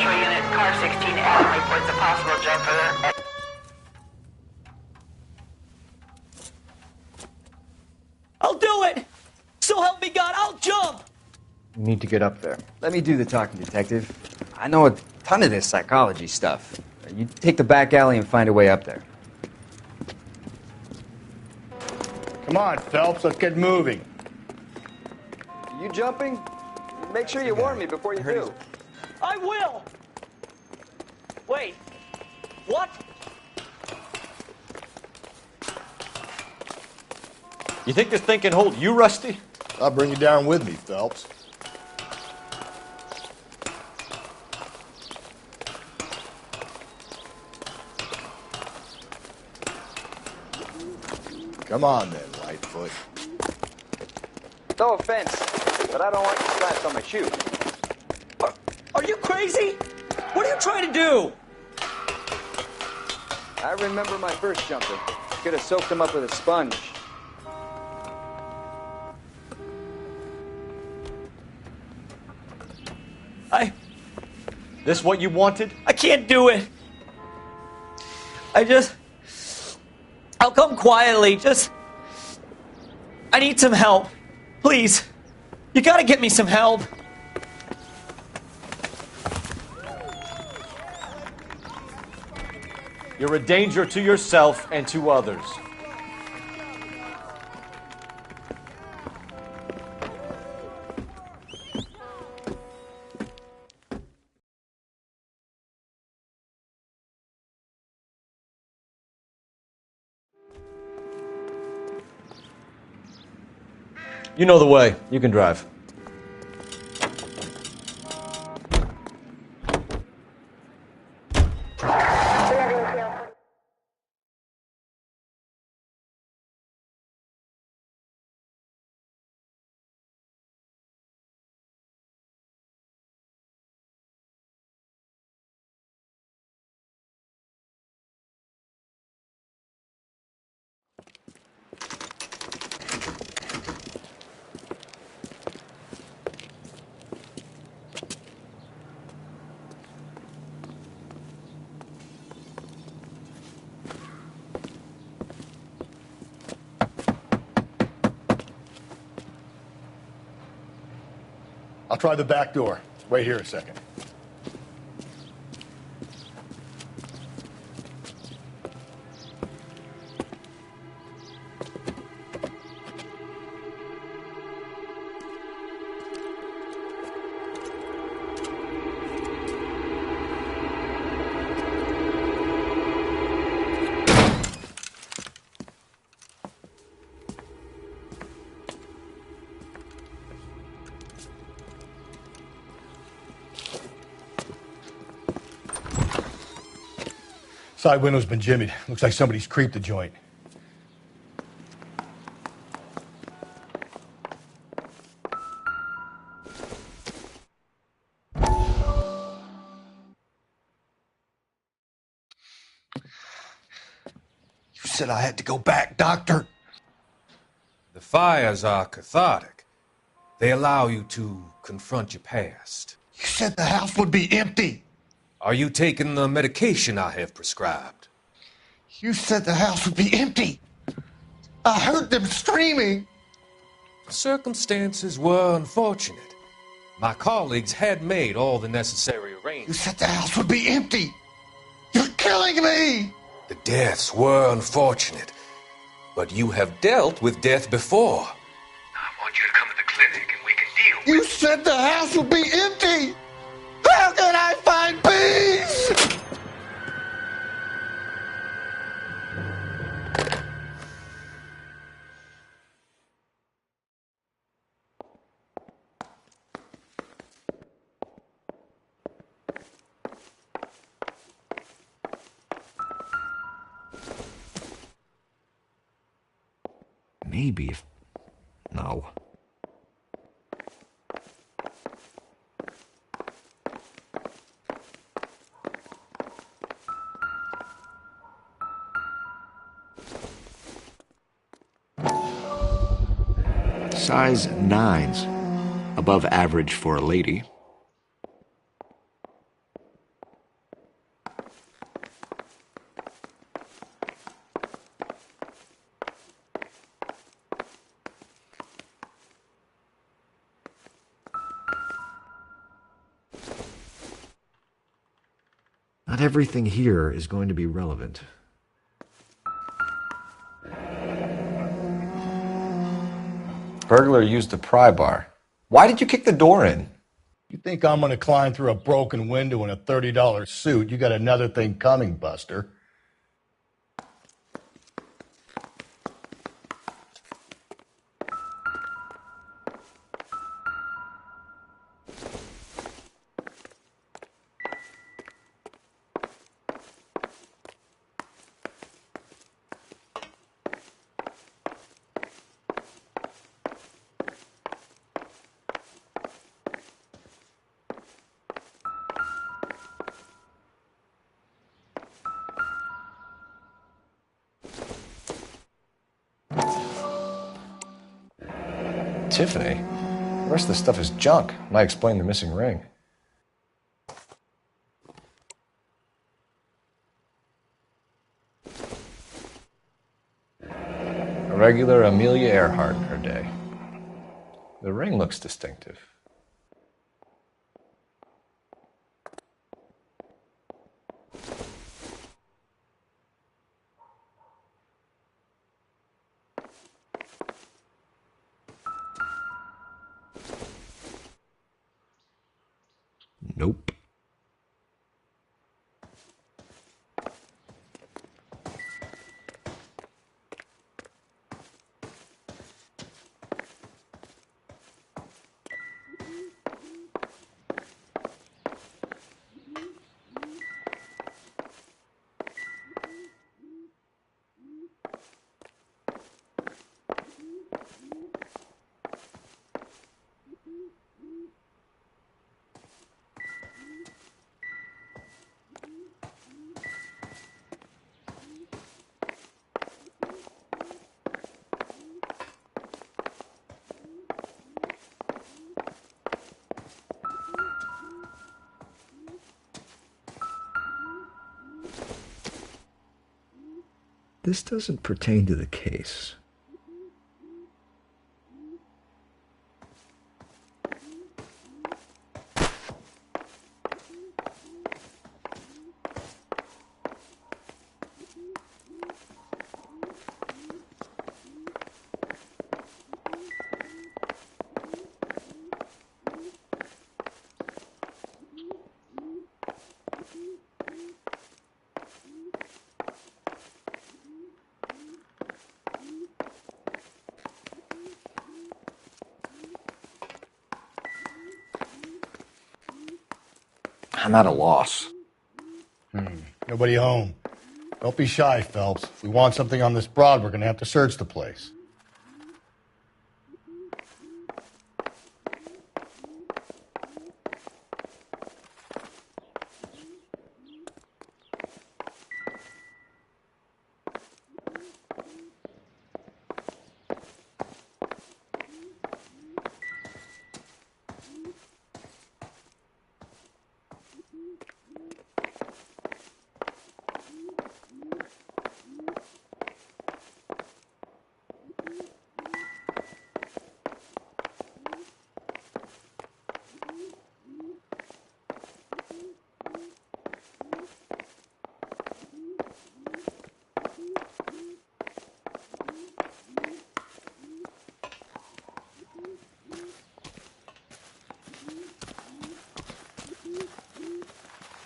Central Unit, car 16 Adam reports a possible jumper. I'll do it! So help me God, I'll jump! You need to get up there. Let me do the talking, detective. I know a ton of this psychology stuff. You take the back alley and find a way up there. Come on, Phelps, let's get moving. You jumping? Make sure you warn me before you do. I will! Wait, what? You think this thing can hold you, Rusty? I'll bring you down with me, Phelps. Come on then, Lightfoot. No offense, but I don't want you slaps on my shoe. Are you crazy? What are you trying to do? I remember my first jumper. Could have soaked him up with a sponge. This what you wanted? I can't do it. I'll come quietly, I need some help. Please. You gotta get me some help. You're a danger to yourself and to others. You know the way. You can drive. I'll try the back door. Wait here a second. Side window's been jimmied. Looks like somebody's creeped the joint. You said I had to go back, Doctor. The fires are cathartic. They allow you to confront your past. You said the house would be empty. Are you taking the medication I have prescribed? You said the house would be empty. I heard them screaming. Circumstances were unfortunate. My colleagues had made all the necessary You arrangements. said the house would be empty. You're killing me. The deaths were unfortunate, but you have dealt with death before. I want you to come to the clinic and we can deal with You said the house would be empty. How can I find peace? Maybe if... No. Size 9s. Above average for a lady. Not everything here is going to be relevant. Burglar used a pry bar. Why did you kick the door in? You think I'm gonna climb through a broken window in a $30 suit? You got another thing coming, Buster. Tiffany? The rest of the stuff is junk. Might explain the missing ring. A regular Amelia Earhart in her day. The ring looks distinctive. Nope. This doesn't pertain to the case. I'm at a loss. Nobody home. Don't be shy, Phelps. If we want something on this broad, we're gonna have to search the place.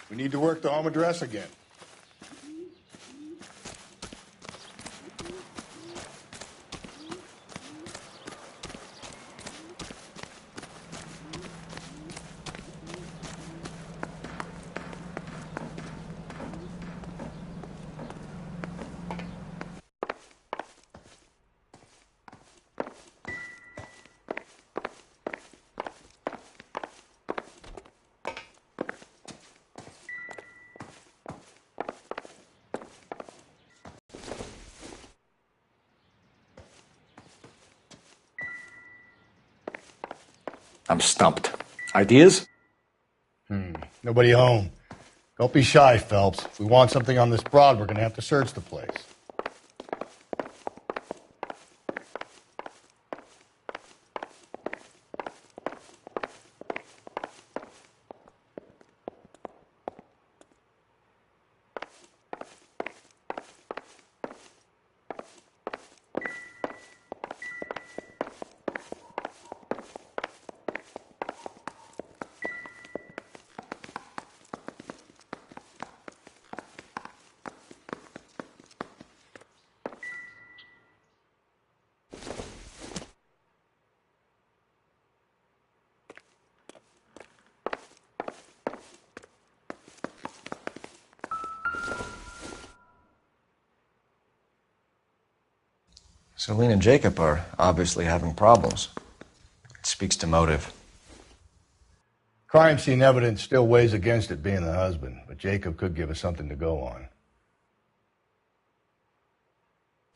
We need to work the home address again. I'm stumped. Ideas? Nobody home. Don't be shy, Phelps. If we want something on this broad, we're gonna have to search the place. Celine and Jacob are obviously having problems. It speaks to motive. Crime scene evidence still weighs against it being the husband, but Jacob could give us something to go on.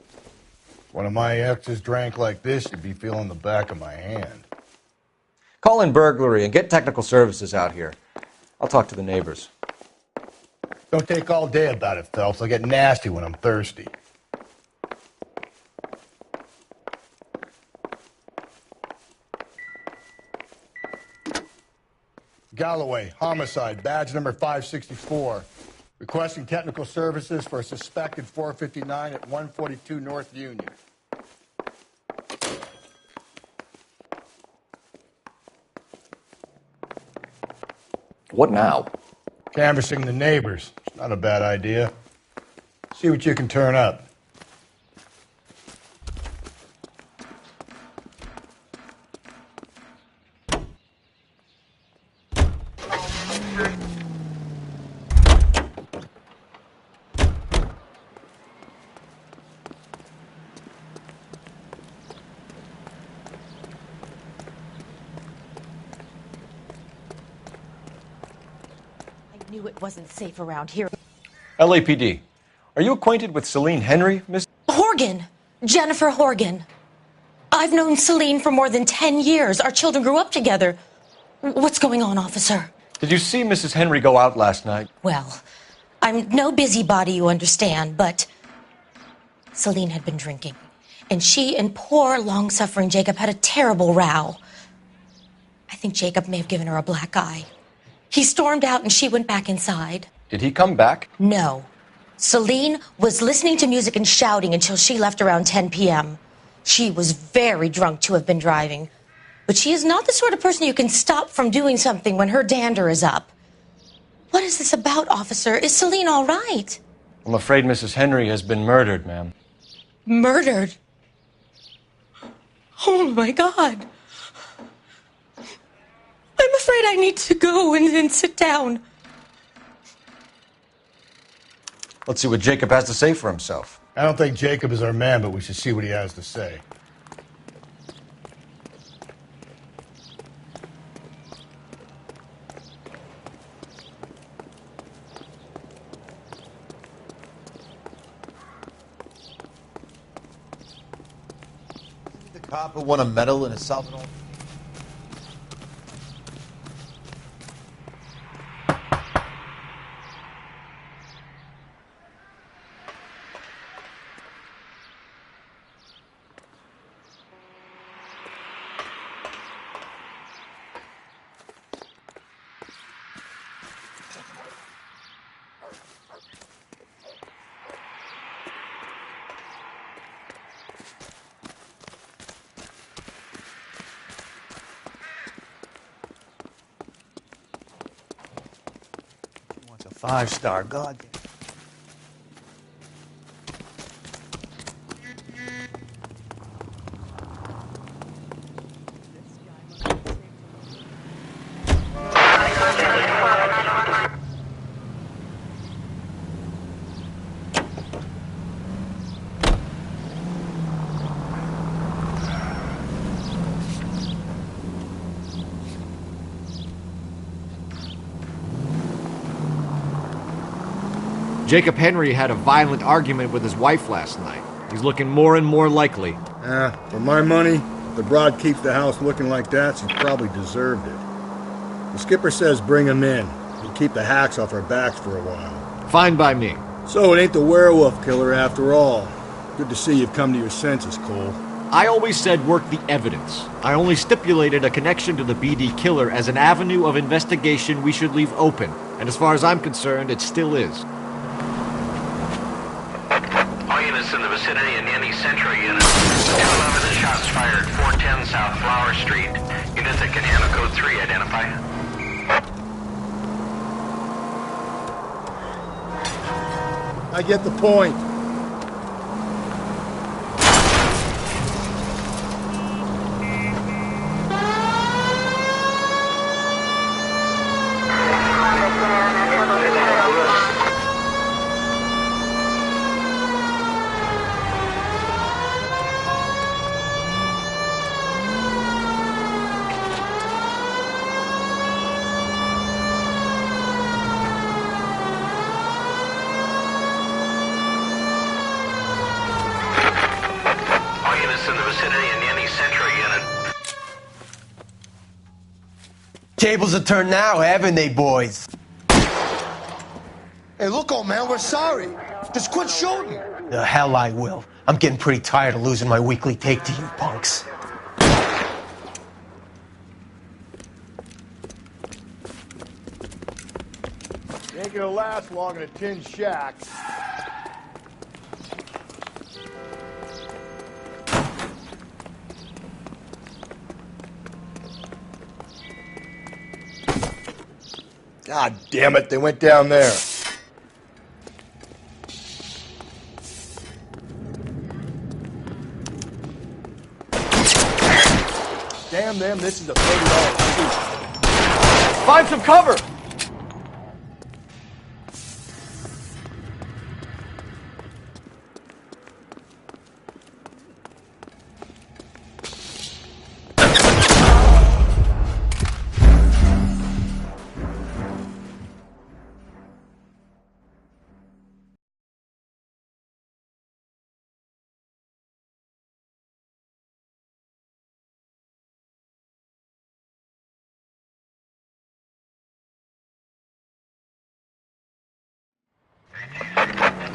If one of my exes drank like this, you'd be feeling the back of my hand. Call in burglary and get technical services out here. I'll talk to the neighbors. Don't take all day about it, Phelps. I'll get nasty when I'm thirsty. Galloway, homicide, badge number 564. Requesting technical services for a suspected 459 at 142 North Union. What now? Canvassing the neighbors. It's not a bad idea. See what you can turn up. I knew it wasn't safe around here. LAPD. Are you acquainted with Celine Henry, Miss? Horgan! Jennifer Horgan. I've known Celine for more than 10 years. Our children grew up together. What's going on, officer? Did you see Mrs. Henry go out last night? Well, I'm no busybody, you understand, but Celine had been drinking. And she and poor, long-suffering Jacob had a terrible row. I think Jacob may have given her a black eye. He stormed out and she went back inside. Did he come back? No. Celine was listening to music and shouting until she left around 10 p.m. She was very drunk to have been driving. But she is not the sort of person you can stop from doing something when her dander is up. What is this about, officer? Is Celine all right? I'm afraid Mrs. Henry has been murdered, ma'am. Murdered? Oh, my God. I'm afraid I need to go and sit down. Let's see what Jacob has to say for himself. I don't think Jacob is our man, but we should see what he has to say. The cop who won a medal in a Salvador. Five-star, God. Jacob Henry had a violent argument with his wife last night. He's looking more and more likely. For my money, if the broad keeps the house looking like that, she's probably deserved it. The skipper says bring him in. He'll keep the hacks off our backs for a while. Fine by me. So it ain't the werewolf killer after all. Good to see you've come to your senses, Cole. I always said work the evidence. I only stipulated a connection to the BD killer as an avenue of investigation we should leave open. And as far as I'm concerned, it still is. All units in the vicinity in any Central unit. 211 shots fired, 410 South Flower Street. Units that can handle code 3, identify. I get the point. Tables have turned now, haven't they, boys? Hey, look, old man, we're sorry. Just quit shooting. The hell I will. I'm getting pretty tired of losing my weekly take to you punks. You ain't gonna last long in a tin shack. God damn it, they went down there. Damn them, this is a $30 shoot. Find some cover!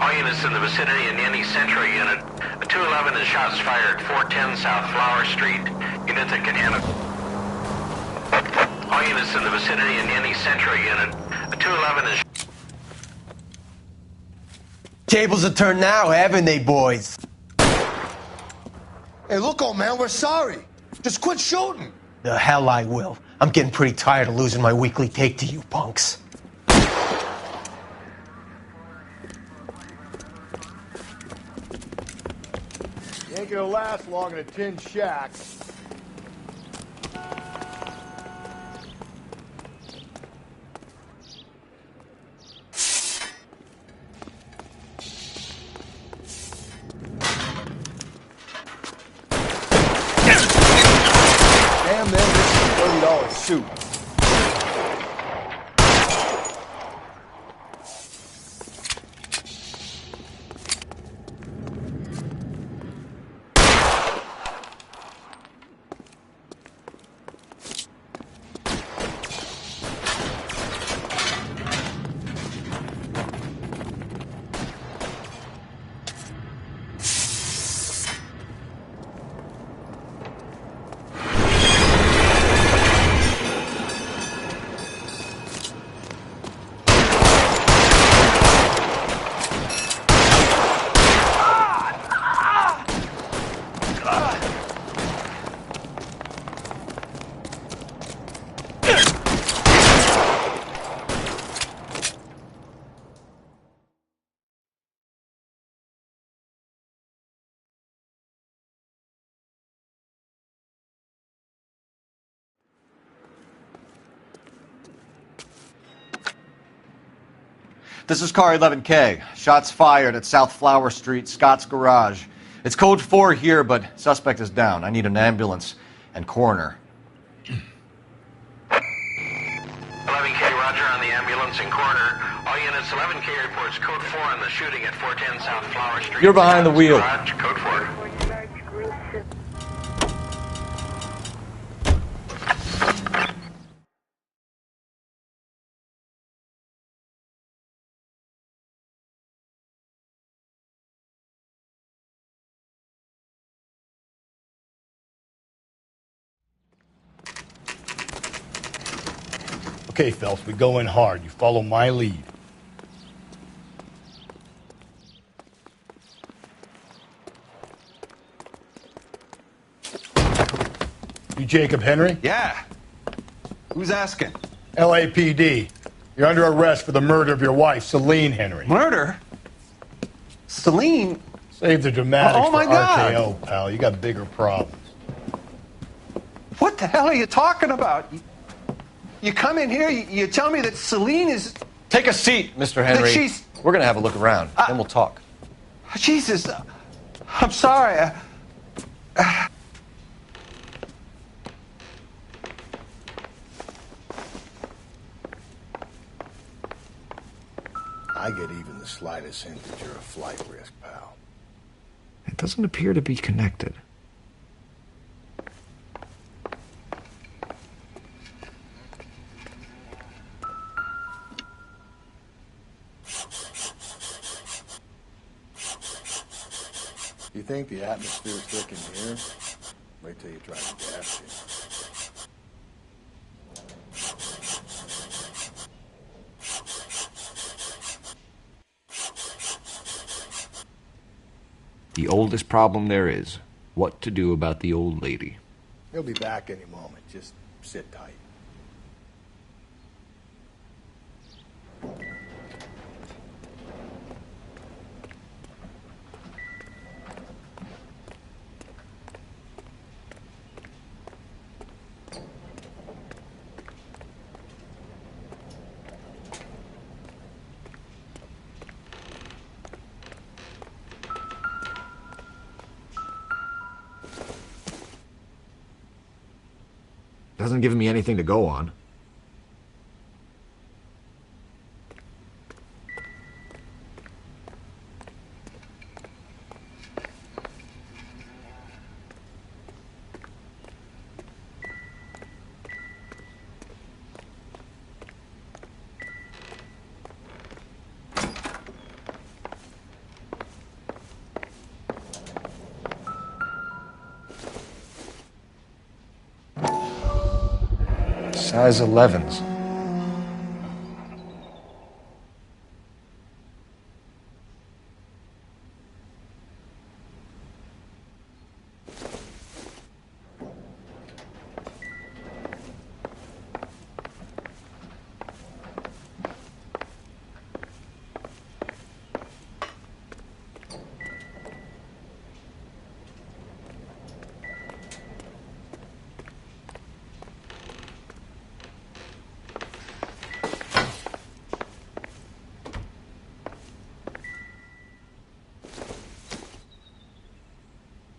All units in the vicinity in any Central unit. A 211 is shots fired, 410 South Flower Street. Unit that can handle. All units in the vicinity in any Central unit. A 211 is. Tables have turned now, haven't they, boys? Hey, look, old man, we're sorry. Just quit shooting. The hell I will. I'm getting pretty tired of losing my weekly take to you punks. You ain't gonna last long in a tin shack. Damn them, this is a $30 shoot. This is car 11K. Shots fired at South Flower Street, Scott's Garage. It's code 4 here, but suspect is down. I need an ambulance and coroner. 11K, roger on the ambulance and coroner. All units, 11K reports code 4 on the shooting at 410 South Flower Street. You're behind the wheel. Garage, code 4. Okay, Phelps, we go in hard. You follow my lead. You Jacob Henry? Yeah. Who's asking? LAPD. You're under arrest for the murder of your wife, Celine Henry. Murder? Celine? Save the dramatics Oh, my for God. RKO, pal. You got bigger problems. What the hell are you talking about? You come in here, you tell me that Celine is... Take a seat, Mr. Henry. she's- We're gonna have a look around, then we'll talk. Jesus, I'm sorry. I get even the slightest hint that you're a flight risk, pal. It doesn't appear to be connected. think the atmosphere's thick in here? Wait till you try the gas here. The oldest problem there is, what to do about the old lady. He'll be back any moment. Just sit tight. Doesn't give me anything to go on. Size 11s.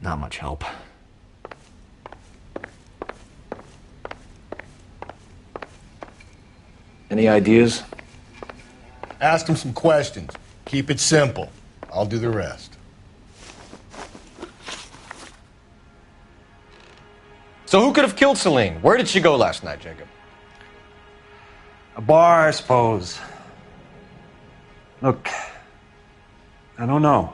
Not much help. Any ideas? Ask him some questions. Keep it simple. I'll do the rest. So who could have killed Celine? Where did she go last night, Jacob? A bar, I suppose. Look, I don't know.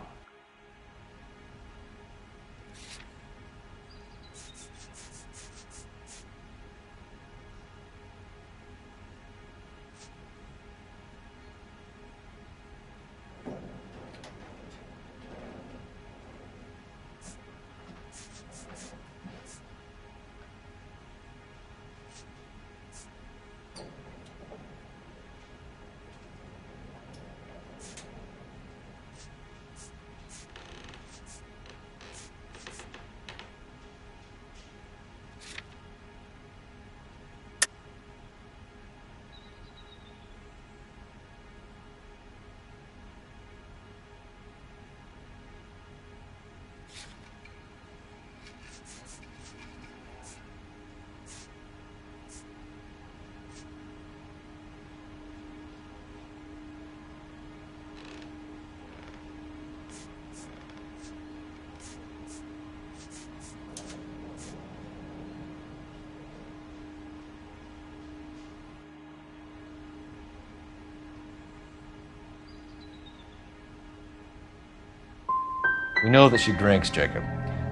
We know that she drinks, Jacob.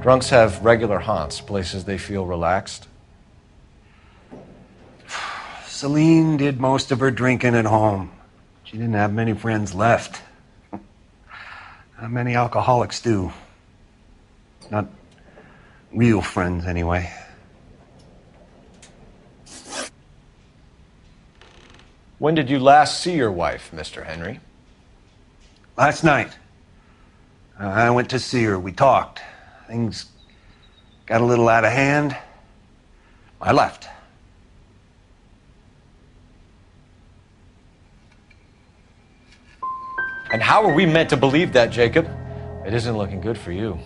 Drunks have regular haunts, places they feel relaxed. Celine did most of her drinking at home. She didn't have many friends left. Not many alcoholics do. Not real friends, anyway. When did you last see your wife, Mr. Henry? Last night. I went to see her. We talked. Things got a little out of hand. I left. And how are we meant to believe that, Jacob? It isn't looking good for you.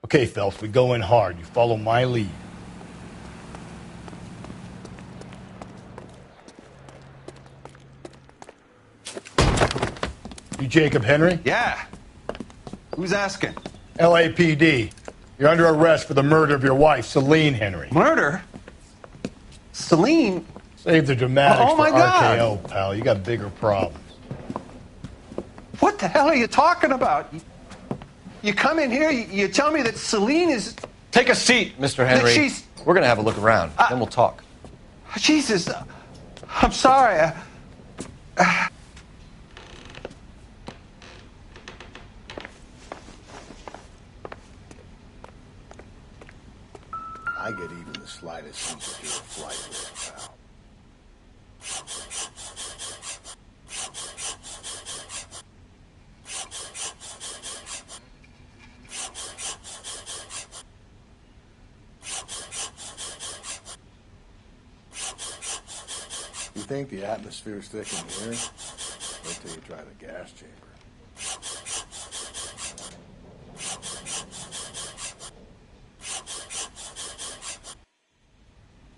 Okay, Phelps, we go in hard. You follow my lead. You Jacob Henry? Yeah. Who's asking? LAPD. You're under arrest for the murder of your wife, Celine Henry. Murder? Celine? Save the dramatics Oh, my for God. RKO, pal. You got bigger problems. What the hell are you talking about? You come in here, you tell me that Celine is... Take a seat, Mr. Henry. she's- We're going to have a look around, then we'll talk. Jesus, I'm sorry. I get even the slightest sympathy of flight risk, pal. You think the atmosphere's thick in here? Wait till you try the gas chamber.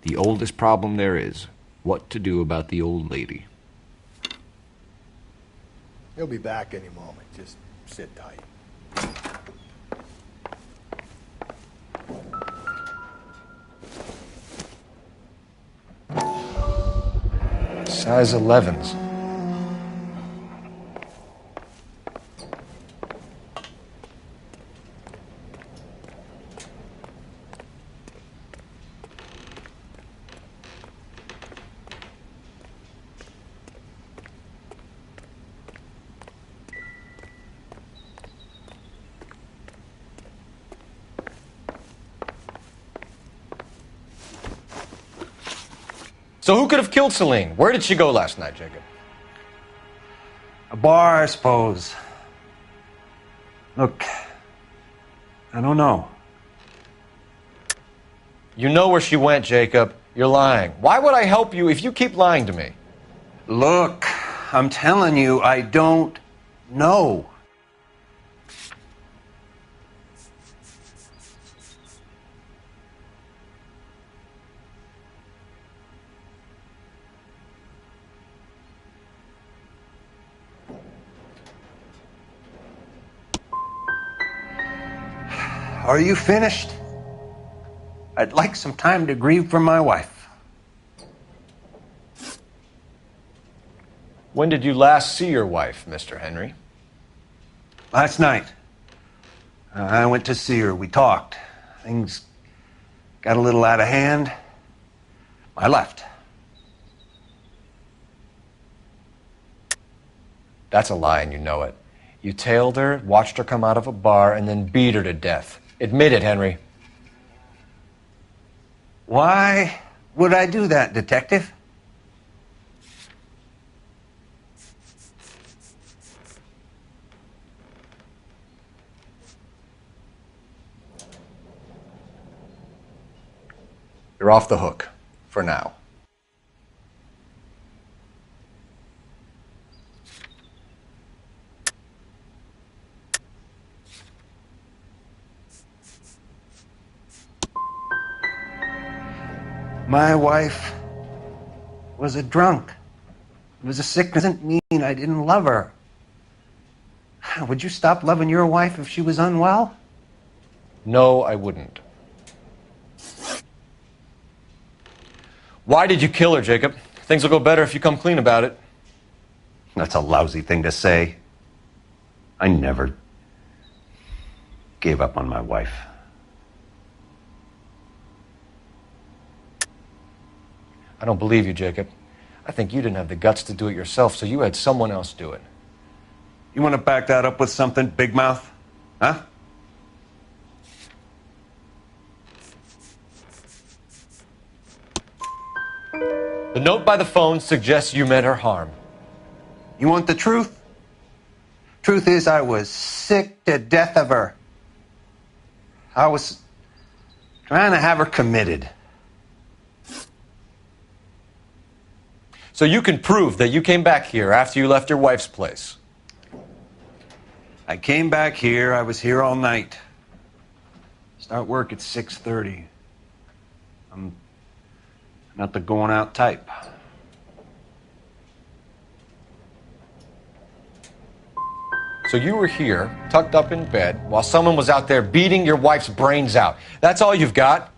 The oldest problem there is, what to do about the old lady. He'll be back any moment. Just sit tight. Size 11s. So who could have killed Celine? Where did she go last night, Jacob? A bar, I suppose. Look, I don't know. You know where she went, Jacob. You're lying. Why would I help you if you keep lying to me? Look, I'm telling you, I don't know. Are you finished? I'd like some time to grieve for my wife. When did you last see your wife, Mr. Henry? Last night. I went to see her. We talked. Things got a little out of hand. I left. That's a lie and you know it. You tailed her, watched her come out of a bar, and then beat her to death. Admit it, Henry. Why would I do that, Detective? You're off the hook. For now. My wife was a drunk. It was a sickness. Doesn't mean I didn't love her. Would you stop loving your wife if she was unwell? No, I wouldn't. Why did you kill her, Jacob? Things will go better if you come clean about it. That's a lousy thing to say. I never gave up on my wife. I don't believe you, Jacob. I think you didn't have the guts to do it yourself, so you had someone else do it. You want to back that up with something, Big Mouth? Huh? The note by the phone suggests you meant her harm. You want the truth? Truth is, I was sick to death of her. I was trying to have her committed. So you can prove that you came back here after you left your wife's place. I came back here. I was here all night. Start work at 6:30. I'm not the going out type. So you were here, tucked up in bed, while someone was out there beating your wife's brains out. That's all you've got?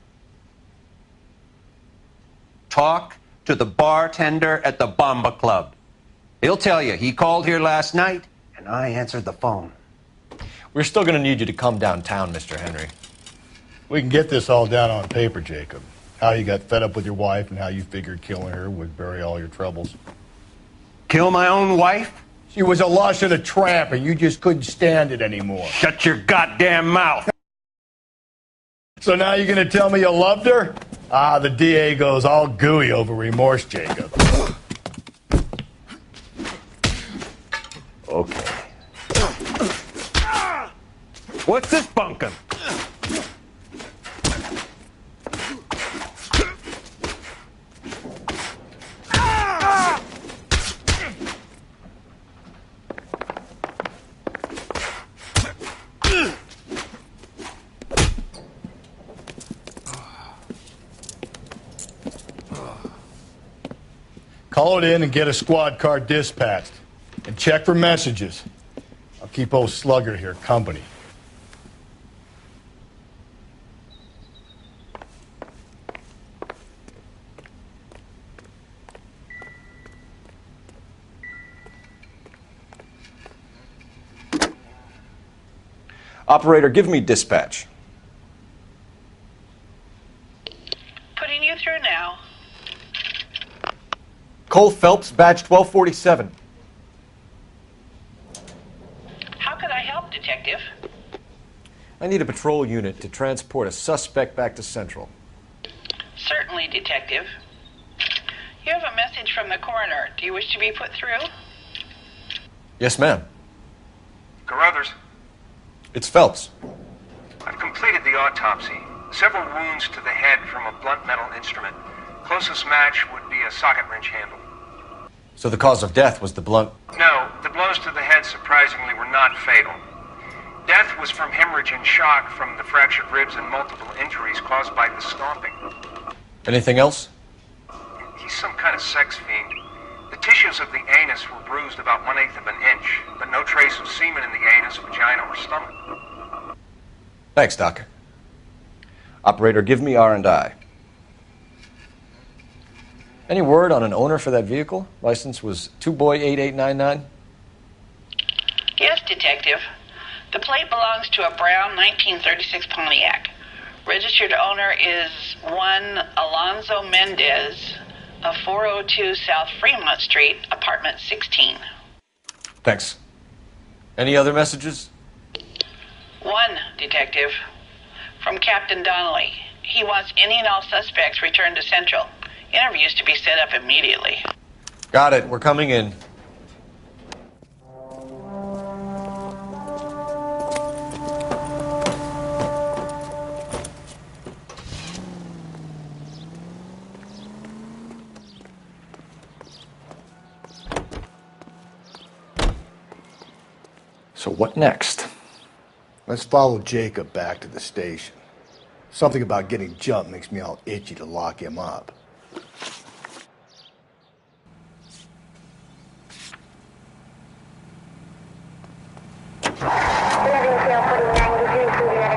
Talk to the bartender at the Bomba Club. He'll tell you he called here last night, and I answered the phone. We're still going to need you to come downtown, Mr. Henry. We can get this all down on paper, Jacob. How you got fed up with your wife and how you figured killing her would bury all your troubles. Kill my own wife? She was a lush and a tramp, and you just couldn't stand it anymore. Shut your goddamn mouth! So now you're gonna tell me you loved her? Ah, the DA goes all gooey over remorse, Jacob. Okay. What's this bunkum? Call it in and get a squad car dispatched. And check for messages. I'll keep old Slugger here company. Operator, give me dispatch. Putting you through now. Cole Phelps, badge 1247. How could I help, Detective? I need a patrol unit to transport a suspect back to Central. Certainly, Detective. You have a message from the coroner. Do you wish to be put through? Yes, ma'am. Carruthers, It's Phelps. I've completed the autopsy. Several wounds to the head from a blunt metal instrument. Closest match would be a socket wrench handle. So the cause of death was the blunt... No, the blows to the head surprisingly were not fatal. Death was from hemorrhage and shock from the fractured ribs and multiple injuries caused by the stomping. Anything else? He's some kind of sex fiend. The tissues of the anus were bruised about 1/8 of an inch, but no trace of semen in the anus, vagina, or stomach. Thanks, Doc. Operator, give me R&I. Any word on an owner for that vehicle? License was 2boy8899. Yes, Detective. The plate belongs to a brown 1936 Pontiac. Registered owner is one Alonzo Mendez of 402 South Fremont Street, apartment 16. Thanks. Any other messages? One, Detective. From Captain Donnelly. He wants any and all suspects returned to Central. Interviews to be set up immediately. Got it. We're coming in. So what next? Let's follow Jacob back to the station. Something about getting jumped makes me all itchy to lock him up.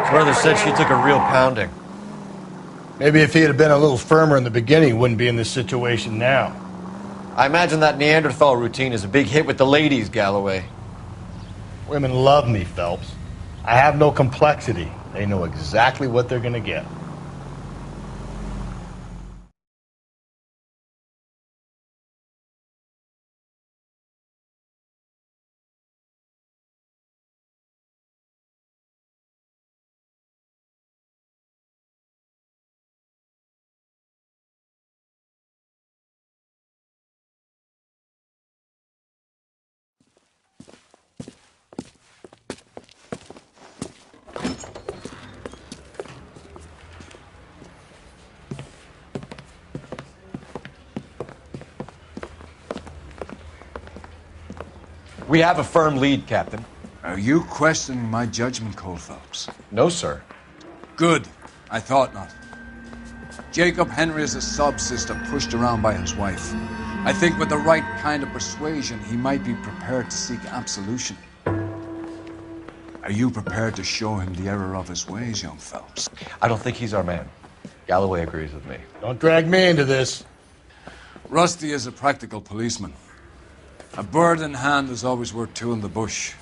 Brother said she took a real pounding. Maybe if he had been a little firmer in the beginning, he wouldn't be in this situation now. I imagine that Neanderthal routine is a big hit with the ladies, Galloway. Women love me, Phelps. I have no complexity. They know exactly what they're gonna get. We have a firm lead, Captain. Are you questioning my judgment, Cole Phelps? No, sir. Good. I thought not. Jacob Henry is a sub-sister pushed around by his wife. I think with the right kind of persuasion, he might be prepared to seek absolution. Are you prepared to show him the error of his ways, young Phelps? I don't think he's our man. Galloway agrees with me. Don't drag me into this. Rusty is a practical policeman. A bird in hand is always worth two in the bush.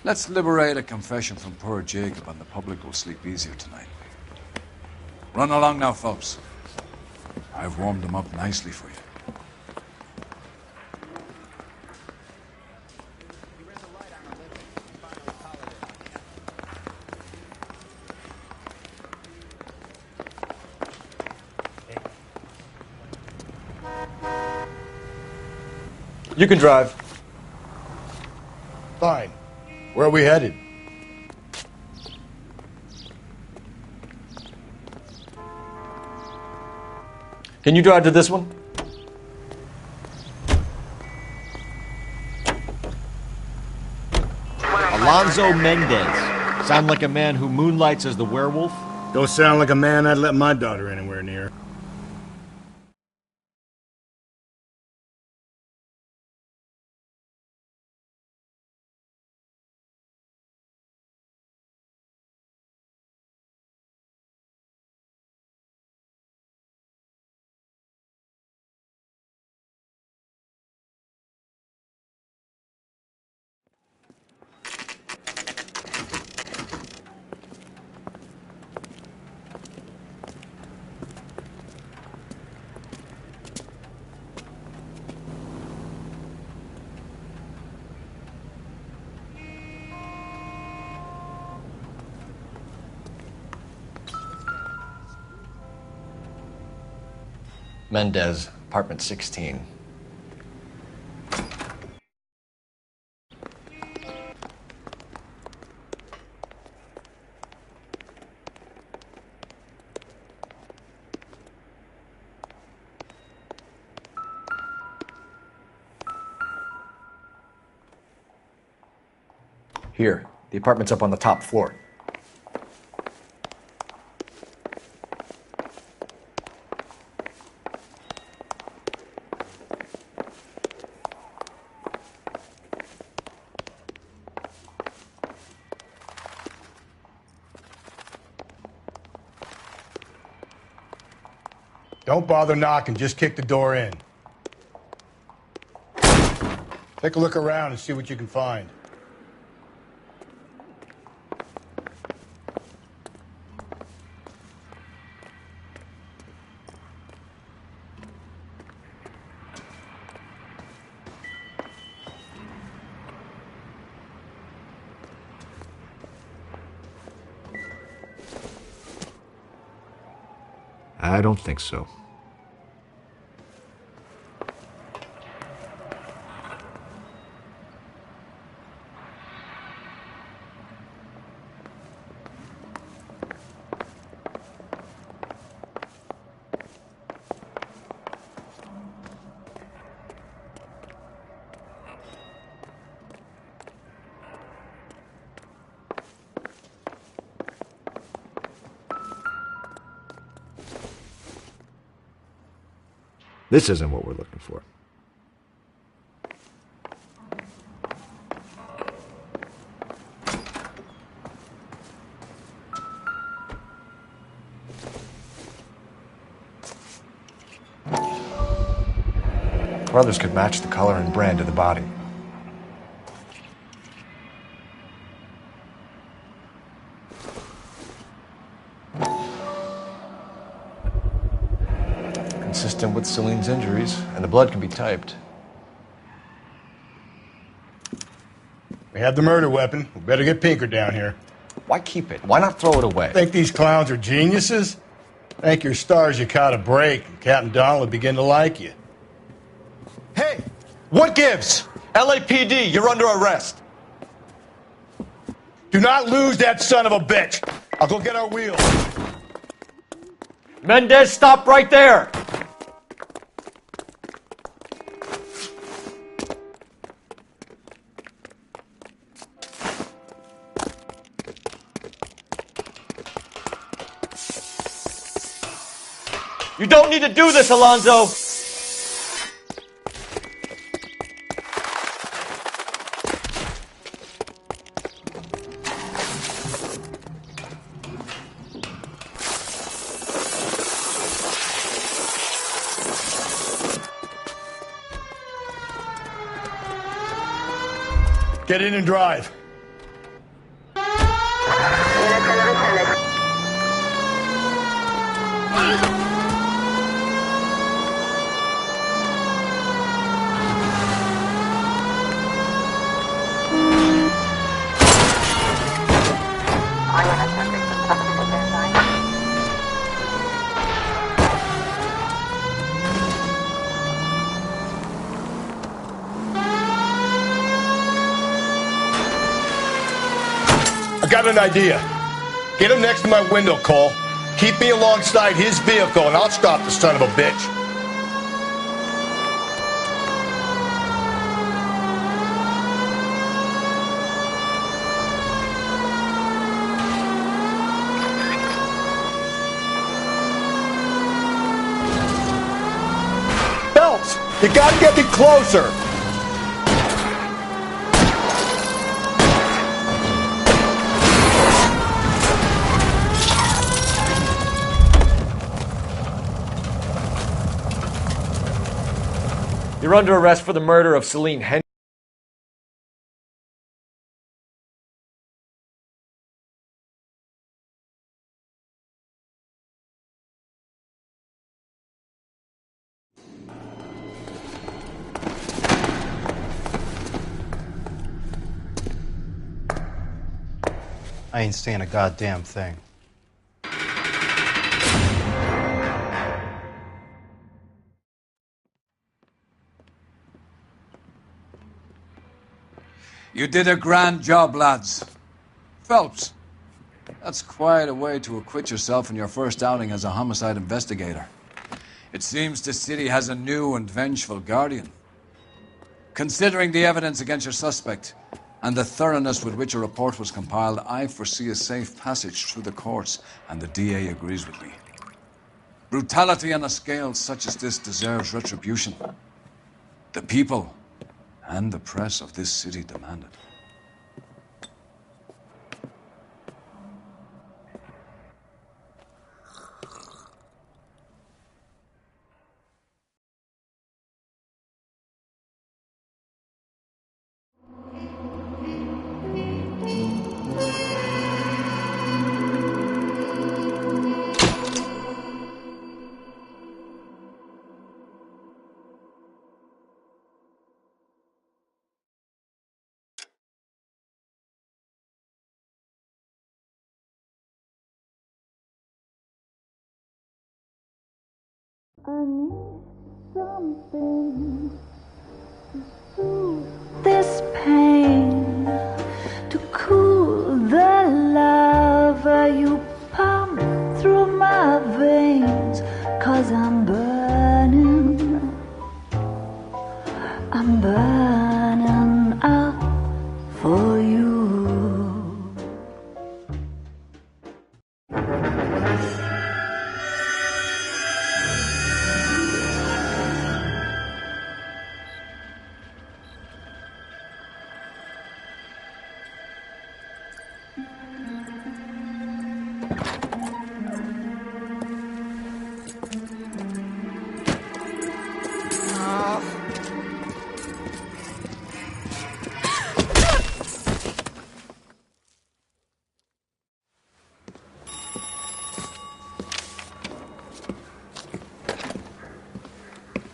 Let's liberate a confession from poor Jacob and the public will sleep easier tonight. Run along now, Phelps. I've warmed them up nicely for you. You can drive. Fine. Where are we headed? Can you drive to this one? Alonzo Mendez. Sound like a man who moonlights as the werewolf? Don't sound like a man I'd let my daughter anywhere near. Mendez, apartment 16. Here, the apartment's up on the top floor. Don't bother knocking, just kick the door in. Take a look around and see what you can find. I don't think so. This isn't what we're looking for. Brothers could match the color and brand of the body. Consistent with Celine's injuries, and the blood can be typed. We have the murder weapon. We better get Pinker down here. Why keep it? Why not throw it away? Think these clowns are geniuses? Thank your stars you caught a break, and Captain Donald will begin to like you. Hey! What gives? LAPD, you're under arrest. Do not lose that son of a bitch. I'll go get our wheels. Mendez, stop right there! You don't need to do this, Alonzo! Get in and drive. Got an idea. Get him next to my window, Cole. Keep me alongside his vehicle, and I'll stop the son of a bitch. Phelps, you gotta get me closer. You're under arrest for the murder of Celine Henry. I ain't saying a goddamn thing. You did a grand job, lads. Phelps, that's quite a way to acquit yourself in your first outing as a homicide investigator. It seems the city has a new and vengeful guardian. Considering the evidence against your suspect and the thoroughness with which a report was compiled, I foresee a safe passage through the courts, and the DA agrees with me. Brutality on a scale such as this deserves retribution. The people and the press of this city demand it. I need something to soothe this pain, to cool the lava you pump through my veins, 'cause I'm burning up for you.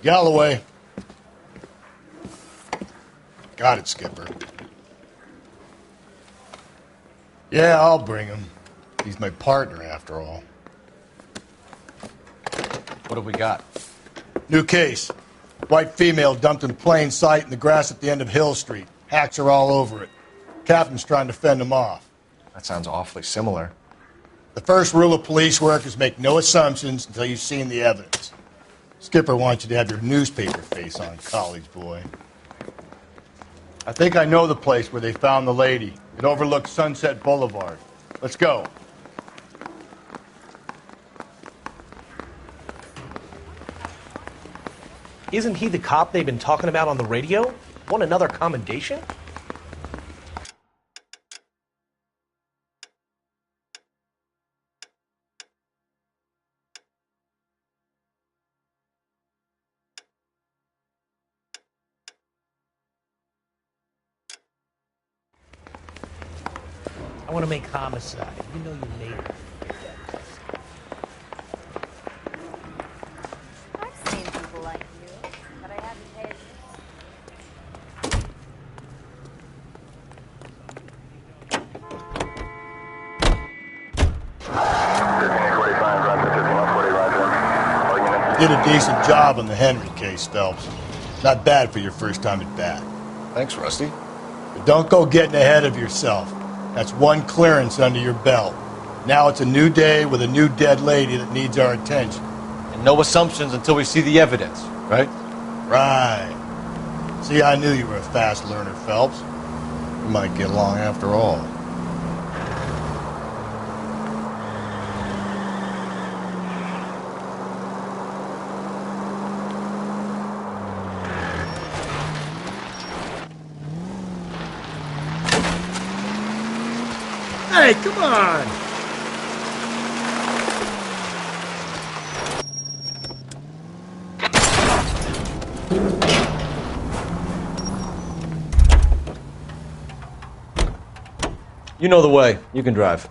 Galloway. Got it, Skipper. Yeah, I'll bring him. He's my partner, after all. What have we got? New case. White female dumped in plain sight in the grass at the end of Hill Street. Hacks are all over it. Captain's trying to fend them off. That sounds awfully similar. The first rule of police work is make no assumptions until you've seen the evidence. Skipper wants you to have your newspaper face on, college boy. I think I know the place where they found the lady. It overlooks Sunset Boulevard. Let's go. Isn't he the cop they've been talking about on the radio? Want another commendation? I want to make homicide. You know you made it. I've seen people like you, but I haven't paid. Did a decent job on the Henry case, Phelps. Not bad for your first time at bat. Thanks, Rusty. But don't go getting ahead of yourself. That's one clearance under your belt. Now it's a new day with a new dead lady that needs our attention. And no assumptions until we see the evidence, right? Right. See, I knew you were a fast learner, Phelps. We might get along after all. Hey, come on! You know the way. You can drive.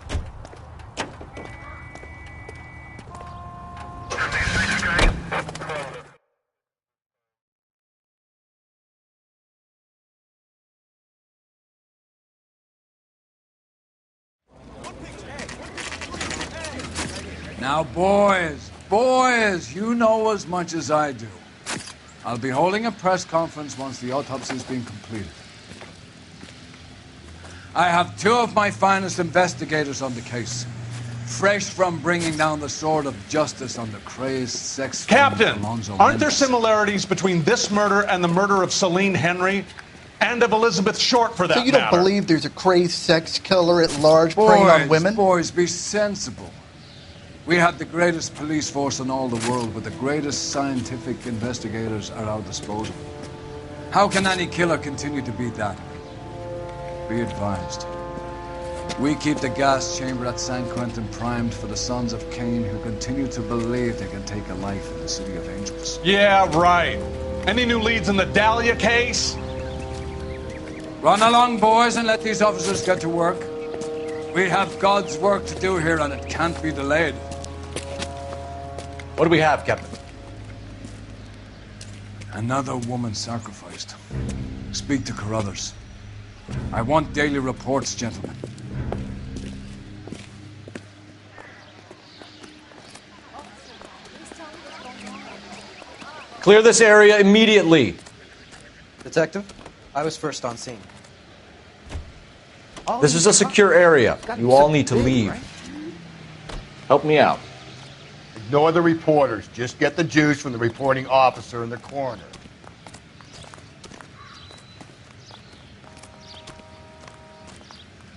Now, boys, you know as much as I do. I'll be holding a press conference once the autopsy's been completed. I have two of my finest investigators on the case, fresh from bringing down the sword of justice on the crazed sex... Captain, Alonzo aren't there Mendes. similarities between this murder and the murder of Celine Henry and of Elizabeth Short, for that So you don't matter? believe there's a crazed sex killer at large preying on women? Boys, be sensible. We have the greatest police force in all the world, with the greatest scientific investigators at our disposal. How can any killer continue to be that? Be advised. We keep the gas chamber at San Quentin primed for the sons of Cain who continue to believe they can take a life in the City of Angels. Yeah, right. Any new leads in the Dahlia case? Run along, boys, and let these officers get to work. We have God's work to do here, and it can't be delayed. What do we have, Captain? Another woman sacrificed. Speak to Carruthers. I want daily reports, gentlemen. Clear this area immediately. Detective, I was first on scene. This is a secure area. You all need to leave. Help me out. Ignore the reporters. Just get the juice from the reporting officer in the corner.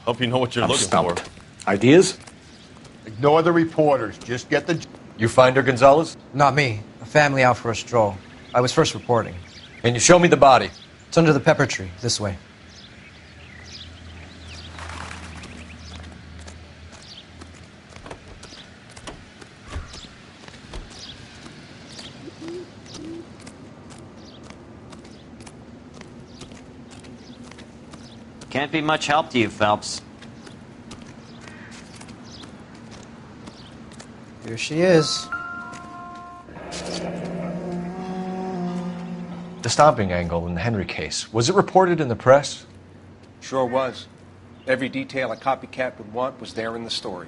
Hope you know what you're looking stumped. for. Ideas? Ignore the reporters. Just get the... You find her, Gonzalez? Not me. A family out for a stroll. I was first reporting. Can you show me the body? It's under the pepper tree, this way. Can't be much help to you, Phelps. Here she is. The stomping angle in the Henry case. Was it reported in the press? Sure was. Every detail a copycat would want was there in the story.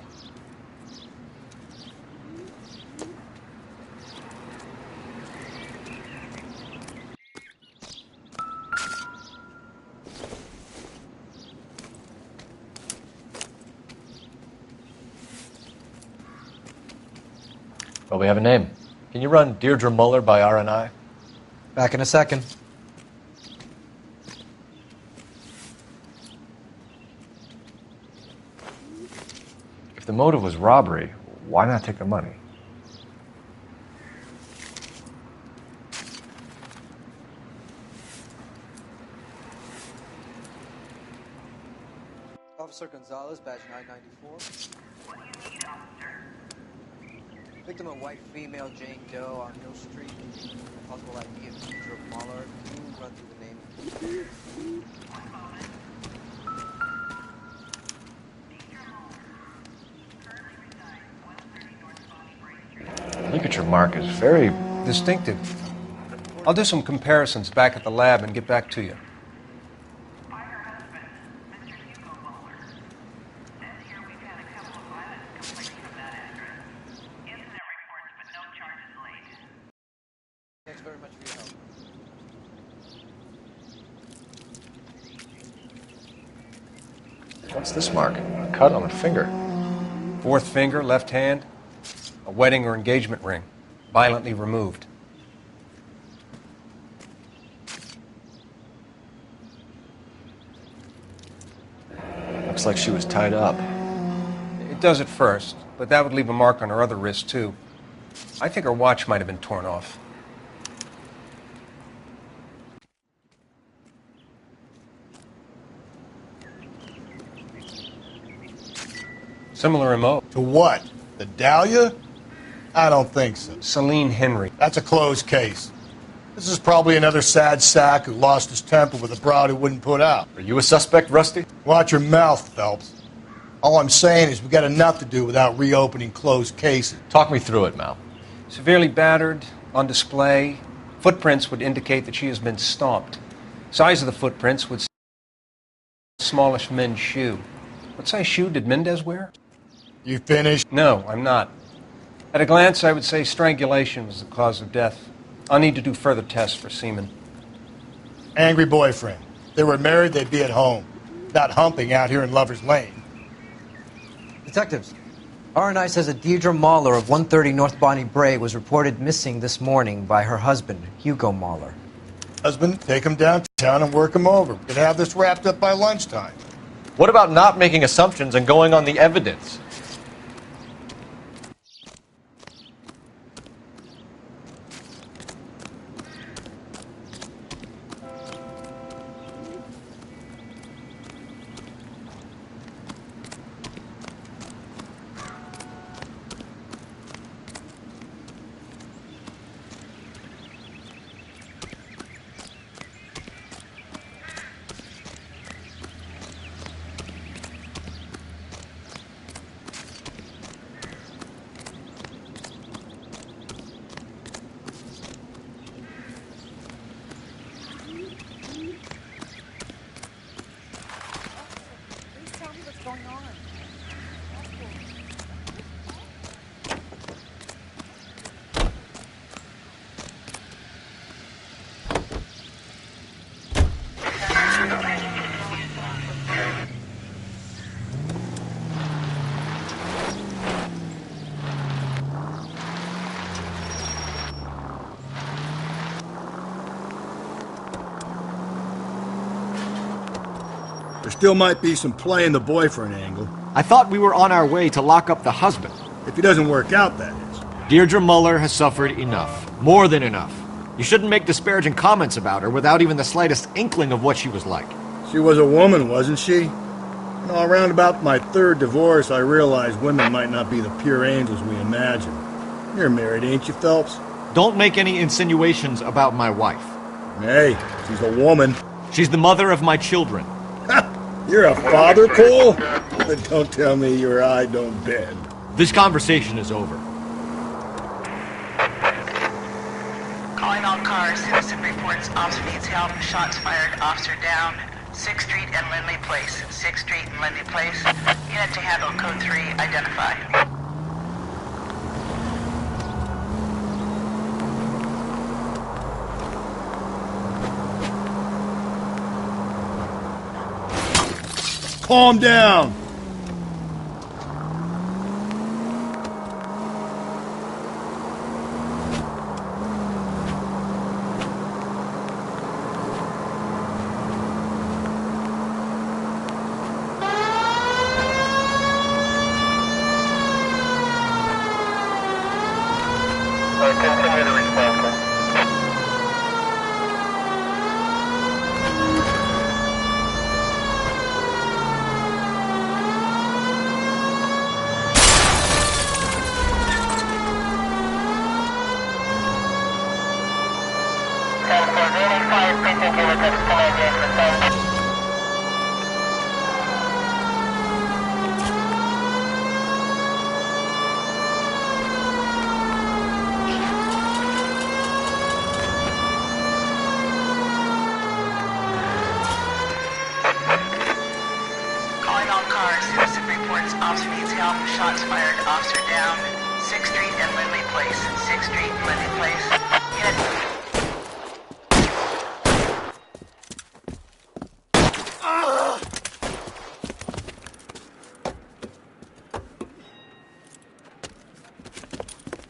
Well, we have a name. Can you run Deirdre Muller by RNI? Back in a second. If the motive was robbery, why not take the money? Officer Gonzalez, badge 994. What do you need, officer? Victim a white female, Jane Doe, on Mill Street. Possible ID of Deidre Mahler. Can you run through the name? One moment. Ligature mark is very distinctive. I'll do some comparisons back at the lab and get back to you. Thanks very much for your help. What's this mark? A cut on the finger. Fourth finger, left hand. A wedding or engagement ring. Violently removed. Looks like she was tied up. It does at first, but that would leave a mark on her other wrist, too. I think her watch might have been torn off. Similar MO. To what? The Dahlia? I don't think so. Celine Henry. That's a closed case. This is probably another sad sack who lost his temper with a broad who wouldn't put out. Are you a suspect, Rusty? Watch your mouth, Phelps. All I'm saying is we got enough to do without reopening closed cases. Talk me through it, Mal. Severely battered, on display. Footprints would indicate that she has been stomped. Size of the footprints would smallish men's shoe. What size shoe did Mendez wear? You finished? No, I'm not. At a glance, I would say strangulation was the cause of death. I'll need to do further tests for semen. Angry boyfriend. If they were married, they'd be at home. Not humping out here in Lover's Lane. Detectives, R&I says that Deidre Mahler of 130 North Bonnie Bray was reported missing this morning by her husband, Hugo Mahler. Husband, take him downtown and work him over. We could have this wrapped up by lunchtime. What about not making assumptions and going on the evidence? There still might be some play in the boyfriend angle. I thought we were on our way to lock up the husband. If he doesn't work out, that is. Deirdre Muller has suffered enough. More than enough. You shouldn't make disparaging comments about her without even the slightest inkling of what she was like. She was a woman, wasn't she? You know, around about my third divorce, I realized women might not be the pure angels we imagine. You're married, ain't you, Phelps? Don't make any insinuations about my wife. Hey, she's a woman. She's the mother of my children. You're a father, Cole? But don't tell me your eye don't bend. This conversation is over. Calling all cars. Citizen reports officer needs help. Shots fired. Officer down. 6th Street and Lindley Place. 6th Street and Lindley Place. Unit to handle code 3. Identify. Calm down. Continue the response. reports officer needs help. Shots fired. Officer down. 6th Street and Lindley Place. 6th Street, Lindley Place. Unit.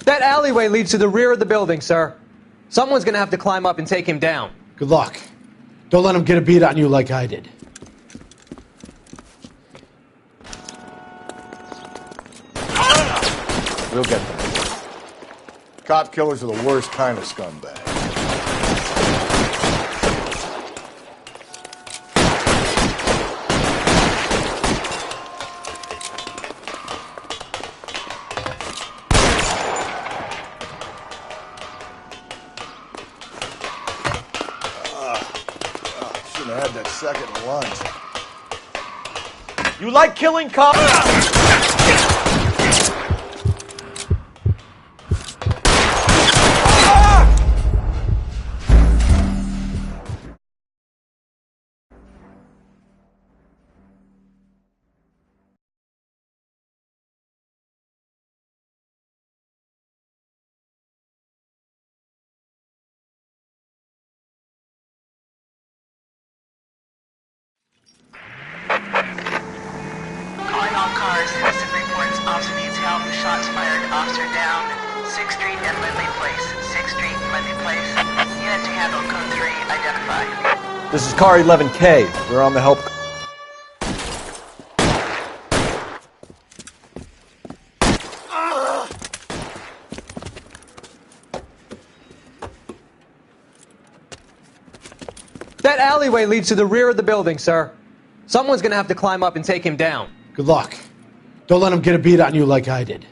That alleyway leads to the rear of the building, sir. Someone's gonna have to climb up and take him down. Good luck. Don't let him get a beat on you like I did. We'll get them. Cop killers are the worst kind of scumbag. Shouldn't have had that second lunch. You like killing cops? Calling all cars. Citizen reports officer needs help. Shots fired. Officer down. 6th Street and Lindley Place. 6th Street and Lindley Place. Unit to handle code 3. Identify. This is car 11K. We're on the help. That alleyway leads to the rear of the building, sir. Someone's gonna have to climb up and take him down. Good luck. Don't let him get a beat on you like I did.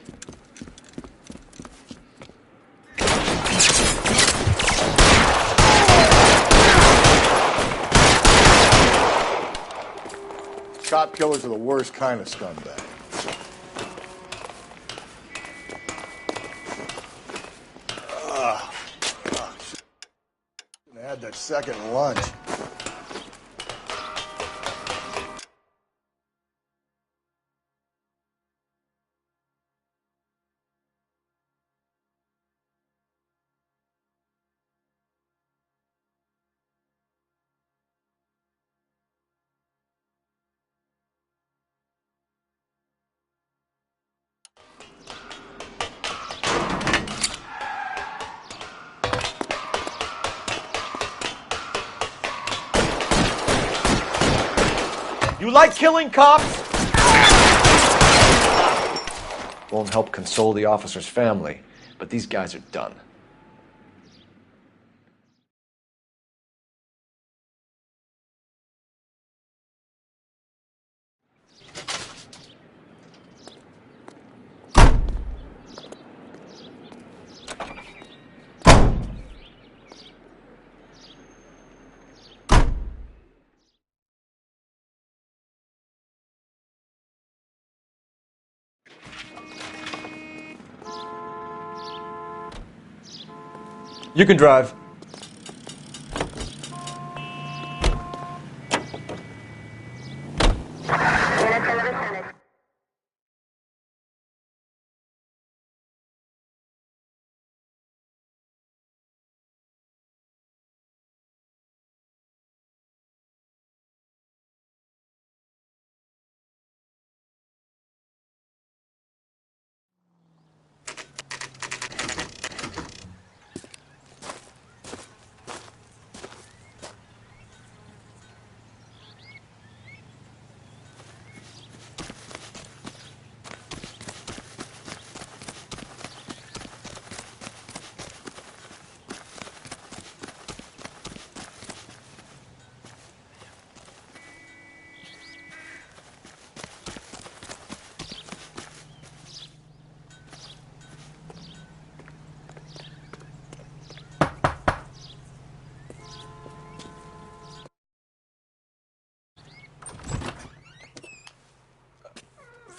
Cop killers are the worst kind of scumbag. Shouldn't have had that second lunch. You like killing cops? Won't help console the officer's family, but these guys are done. You can drive.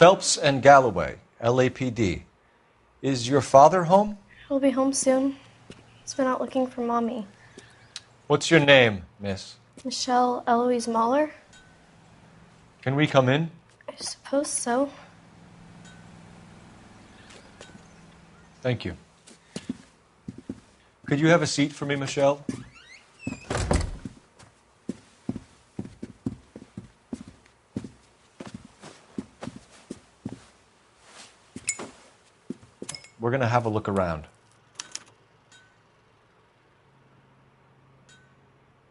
Phelps and Galloway, LAPD. Is your father home? He'll be home soon. He's been out looking for Mommy. What's your name, miss? Michelle Eloise Mahler? Can we come in? I suppose so. Thank you. Could you have a seat for me, Michelle? We're going to have a look around.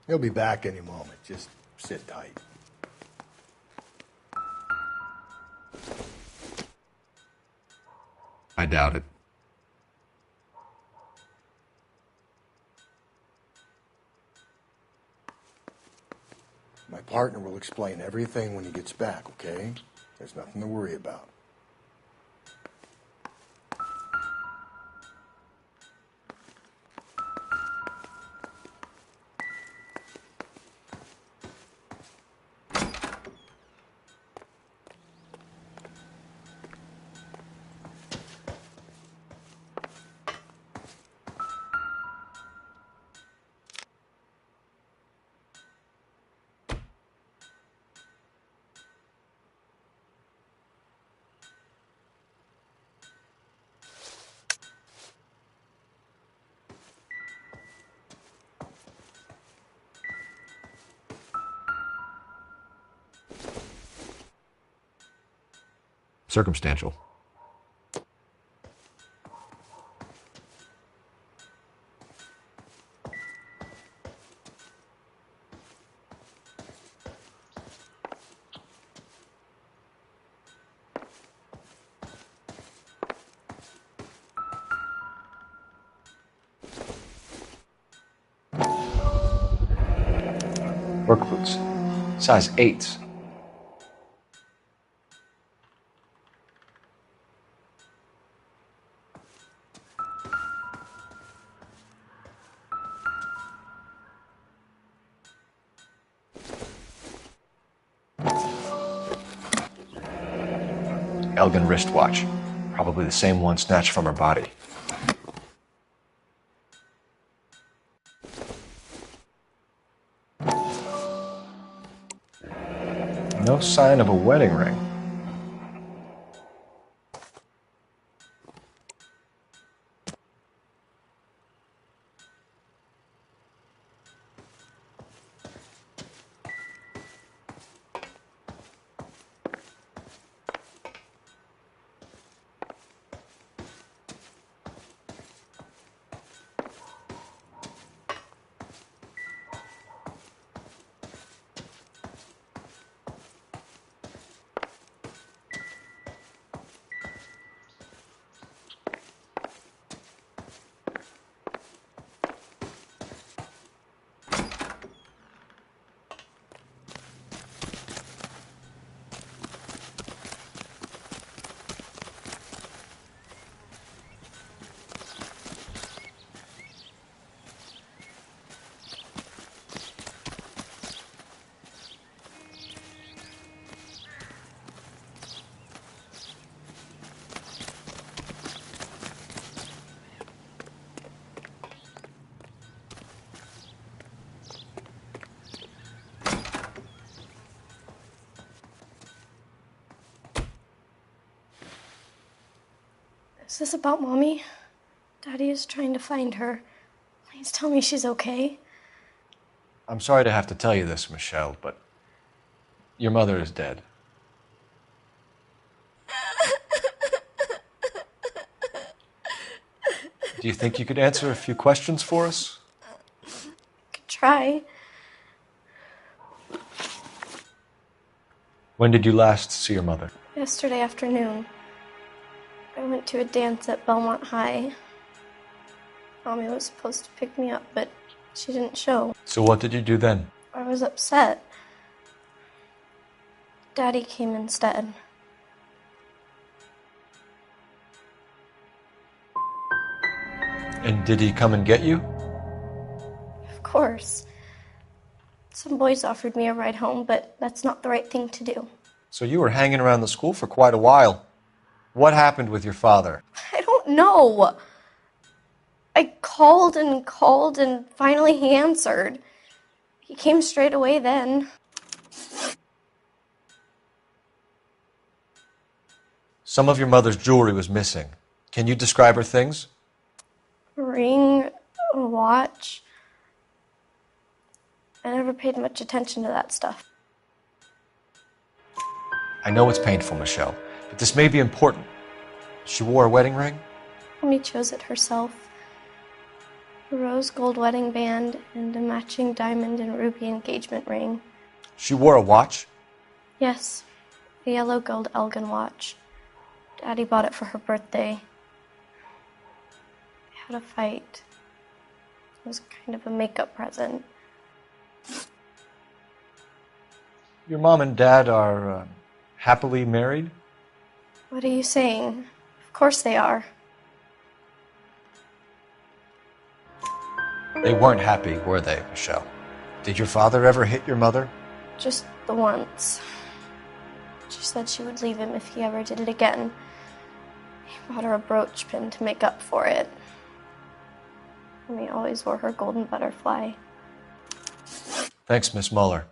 He'll be back any moment. Just sit tight. I doubt it. My partner will explain everything when he gets back, okay? There's nothing to worry about. Circumstantial. Work boots. Size 8s. Elgin wristwatch. Probably the same one snatched from her body. No sign of a wedding ring. Is this about Mommy? Daddy is trying to find her. Please tell me she's okay. I'm sorry to have to tell you this, Michelle, but your mother is dead. Do you think you could answer a few questions for us? Could try. When did you last see your mother? Yesterday afternoon. I went to a dance at Belmont High. Mommy was supposed to pick me up, but she didn't show. So what did you do then? I was upset. Daddy came instead. And did he come and get you? Of course. Some boys offered me a ride home, but that's not the right thing to do. So you were hanging around the school for quite a while. What happened with your father? I don't know. I called and finally he answered. He came straight away then. Some of your mother's jewelry was missing. Can you describe her things? A ring, a watch. I never paid much attention to that stuff. I know it's painful, Michelle, but this may be important. She wore a wedding ring? Mommy chose it herself. A rose gold wedding band and a matching diamond and ruby engagement ring. She wore a watch? Yes, a yellow gold Elgin watch. Daddy bought it for her birthday. They had a fight. It was kind of a makeup present. Your mom and dad are happily married? What are you saying? Of course they are. They weren't happy, were they, Michelle? Did your father ever hit your mother? Just the once. She said she would leave him if he ever did it again. He bought her a brooch pin to make up for it. Mommy always wore her golden butterfly. Thanks, Miss Muller.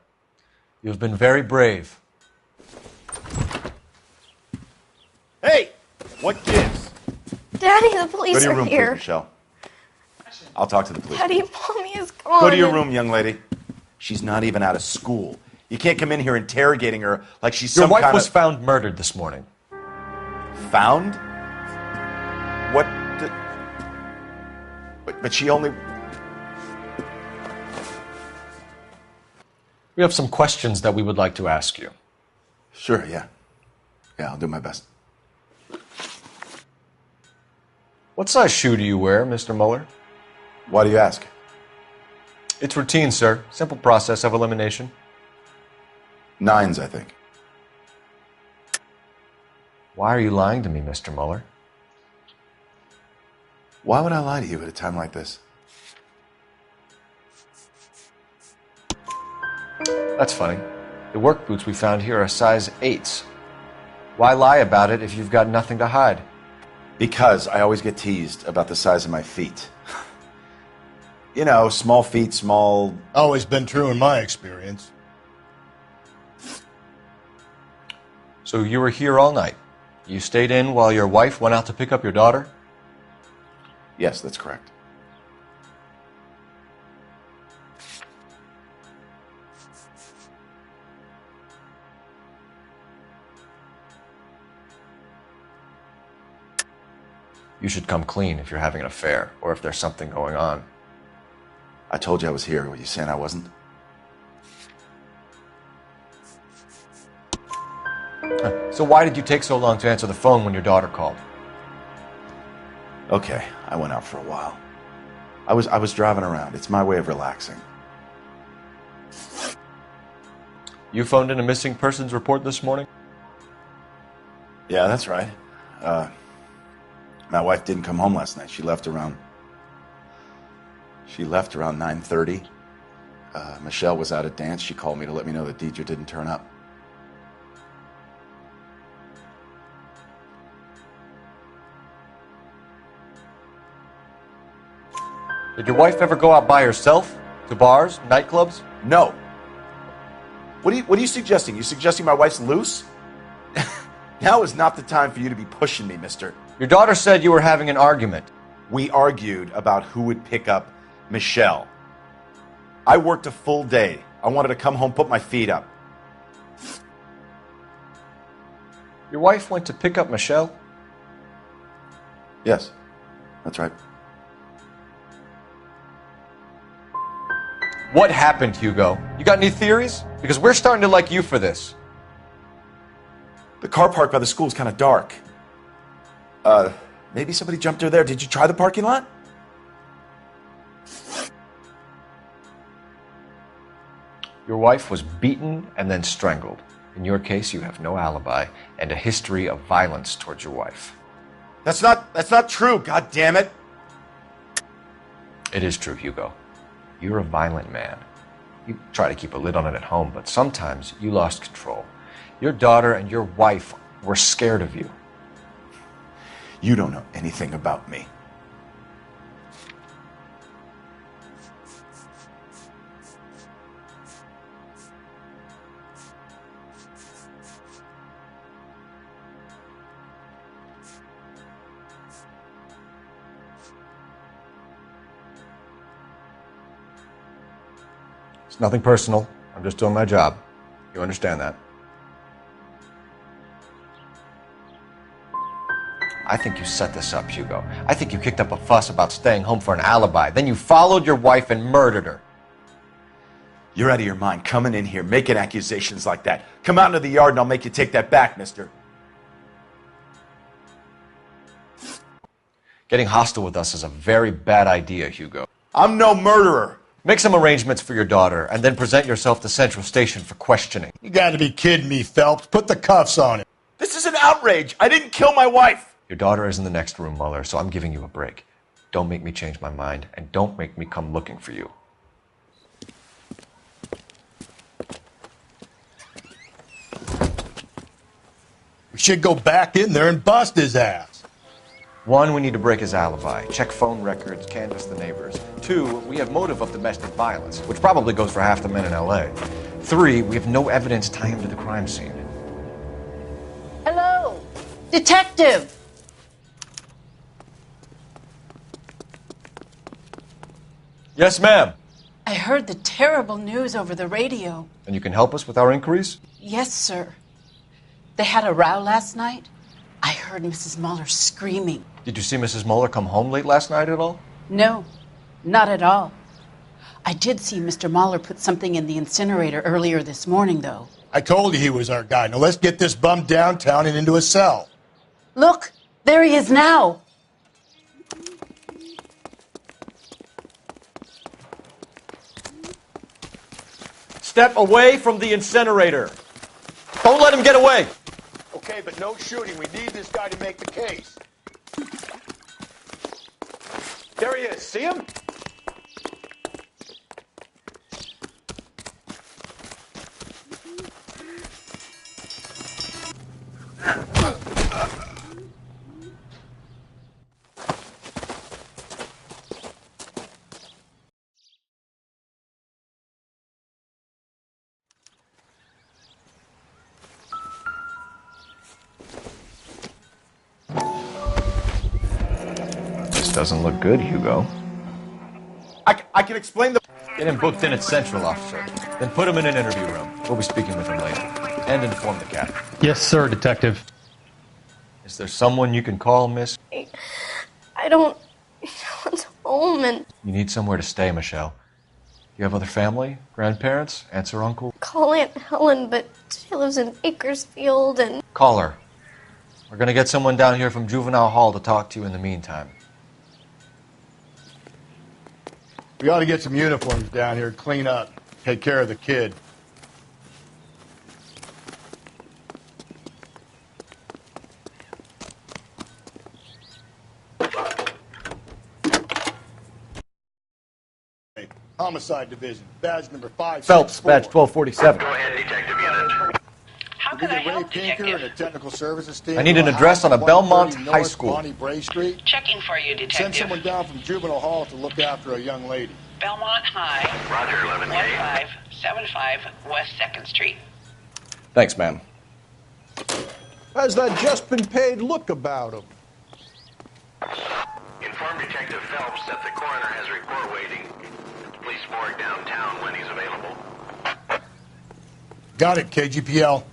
You've been very brave. Hey! What gives? Daddy, the police Go to your are room, here. please, Michelle. I'll talk to the police. Daddy, Mommy is gone. Go to your room, young lady. She's not even out of school. You can't come in here interrogating her like she's Your some wife kind was of... found murdered this morning. Found? What? But she only... We have some questions that we would like to ask you. Sure, yeah. Yeah, I'll do my best. What size shoe do you wear, Mr. Muller? Why do you ask? It's routine, sir. Simple process of elimination. 9s, I think. Why are you lying to me, Mr. Muller? Why would I lie to you at a time like this? That's funny. The work boots we found here are size 8s. Why lie about it if you've got nothing to hide? Because I always get teased about the size of my feet. You know, small feet, small... Always been true in my experience. So you were here all night. You stayed in while your wife went out to pick up your daughter? Yes, that's correct. You should come clean if you're having an affair or if there's something going on. I told you I was here. Were you saying I wasn't? So why did you take so long to answer the phone when your daughter called? Okay, I went out for a while. I was driving around. It's my way of relaxing. You phoned in a missing persons report this morning? Yeah, that's right. My wife didn't come home last night. She left around 9:30. Michelle was out at dance. She called me to let me know that Deidre didn't turn up. Did your wife ever go out by herself? To bars, nightclubs? No. What are you suggesting? You suggesting my wife's loose? Now is not the time for you to be pushing me, mister. Your daughter said you were having an argument. We argued about who would pick up Michelle. I worked a full day. I wanted to come home, put my feet up. Your wife went to pick up Michelle? Yes, that's right. What happened, Hugo? You got any theories? Because we're starting to like you for this. The car park by the school is kind of dark. Maybe somebody jumped her there. Did you try the parking lot? Your wife was beaten and then strangled. In your case, you have no alibi and a history of violence towards your wife. That's not true, God damn it. It is true, Hugo. You're a violent man. You try to keep a lid on it at home, but sometimes you lost control. Your daughter and your wife were scared of you. You don't know anything about me. It's nothing personal. I'm just doing my job. You understand that? I think you set this up, Hugo. I think you kicked up a fuss about staying home for an alibi. Then you followed your wife and murdered her. You're out of your mind coming in here making accusations like that. Come out into the yard and I'll make you take that back, mister. Getting hostile with us is a very bad idea, Hugo. I'm no murderer. Make some arrangements for your daughter and then present yourself to Central Station for questioning. You gotta be kidding me, Phelps. Put the cuffs on him. This is an outrage. I didn't kill my wife. Your daughter is in the next room, Mueller, so I'm giving you a break. Don't make me change my mind, and don't make me come looking for you. We should go back in there and bust his ass. 1, we need to break his alibi. Check phone records, canvass the neighbors. 2, we have motive of domestic violence, which probably goes for half the men in L.A. 3, we have no evidence tying him to the crime scene. Hello, detective. Yes, ma'am. I heard the terrible news over the radio. And you can help us with our inquiries? Yes, sir. They had a row last night. I heard Mrs. Mueller screaming. Did you see Mrs. Mueller come home late last night at all? No, not at all. I did see Mr. Mueller put something in the incinerator earlier this morning, though. I told you he was our guy. Now let's get this bum downtown and into a cell. Look, there he is now. Step away from the incinerator. Don't let him get away. Okay, but no shooting. We need this guy to make the case. There he is. See him? Doesn't look good, Hugo. I can explain the... Get him booked in at Central, officer. Then put him in an interview room. We'll be speaking with him later. And inform the captain. Yes, sir, detective. Is there someone you can call, miss? I don't want home and You need somewhere to stay, Michelle. You have other family? Grandparents? Aunts or uncle? call Aunt Helen, but she lives in Bakersfield and... Call her. We're gonna get someone down here from Juvenile Hall to talk to you in the meantime. We ought to get some uniforms down here, clean up, take care of the kid. Homicide Division, badge number 5. Phelps, badge 1247. Go ahead, Detective Unit. How can I help, Pinker and Detective? a technical services team. I need an address on a Belmont 130 High North School. Bonnie Bray Street. Checking for you, Send Detective. someone down from Juvenile Hall to look after a young lady. Belmont High, Roger, 11K. 1575 West 2nd Street. Thanks, ma'am. How's that just been paid look about him? Inform Detective Phelps that the coroner has a report waiting at the police morgue downtown when he's available. Got it, KGPL.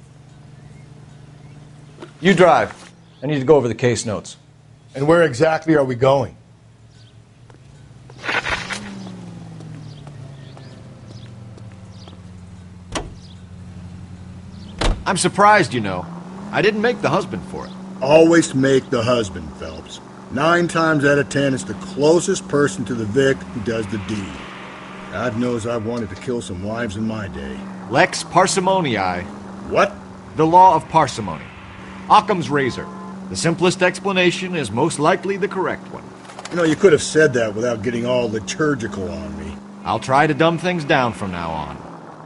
You drive. I need to go over the case notes. And where exactly are we going? I'm surprised, you know. I didn't make the husband for it. Always make the husband, Phelps. 9 times out of 10, it's the closest person to the Vic who does the deed. God knows I've wanted to kill some wives in my day. Lex parsimoniae. What? The law of parsimony. Occam's razor. The simplest explanation is most likely the correct one. You know, you could have said that without getting all liturgical on me. I'll try to dumb things down from now on.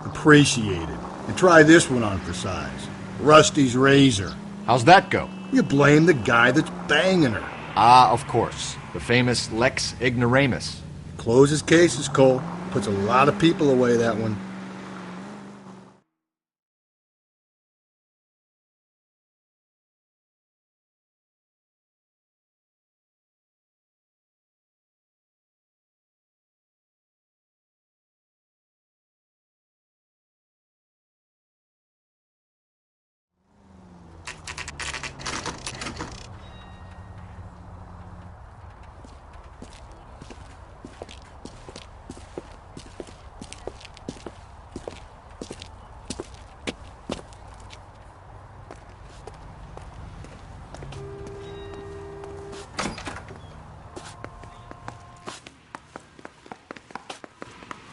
Appreciate it. And try this one on for size. Rusty's razor. How's that go? You blame the guy that's banging her. Ah, of course. The famous Lex ignoramus. Closes cases, Cole. Puts a lot of people away, that one.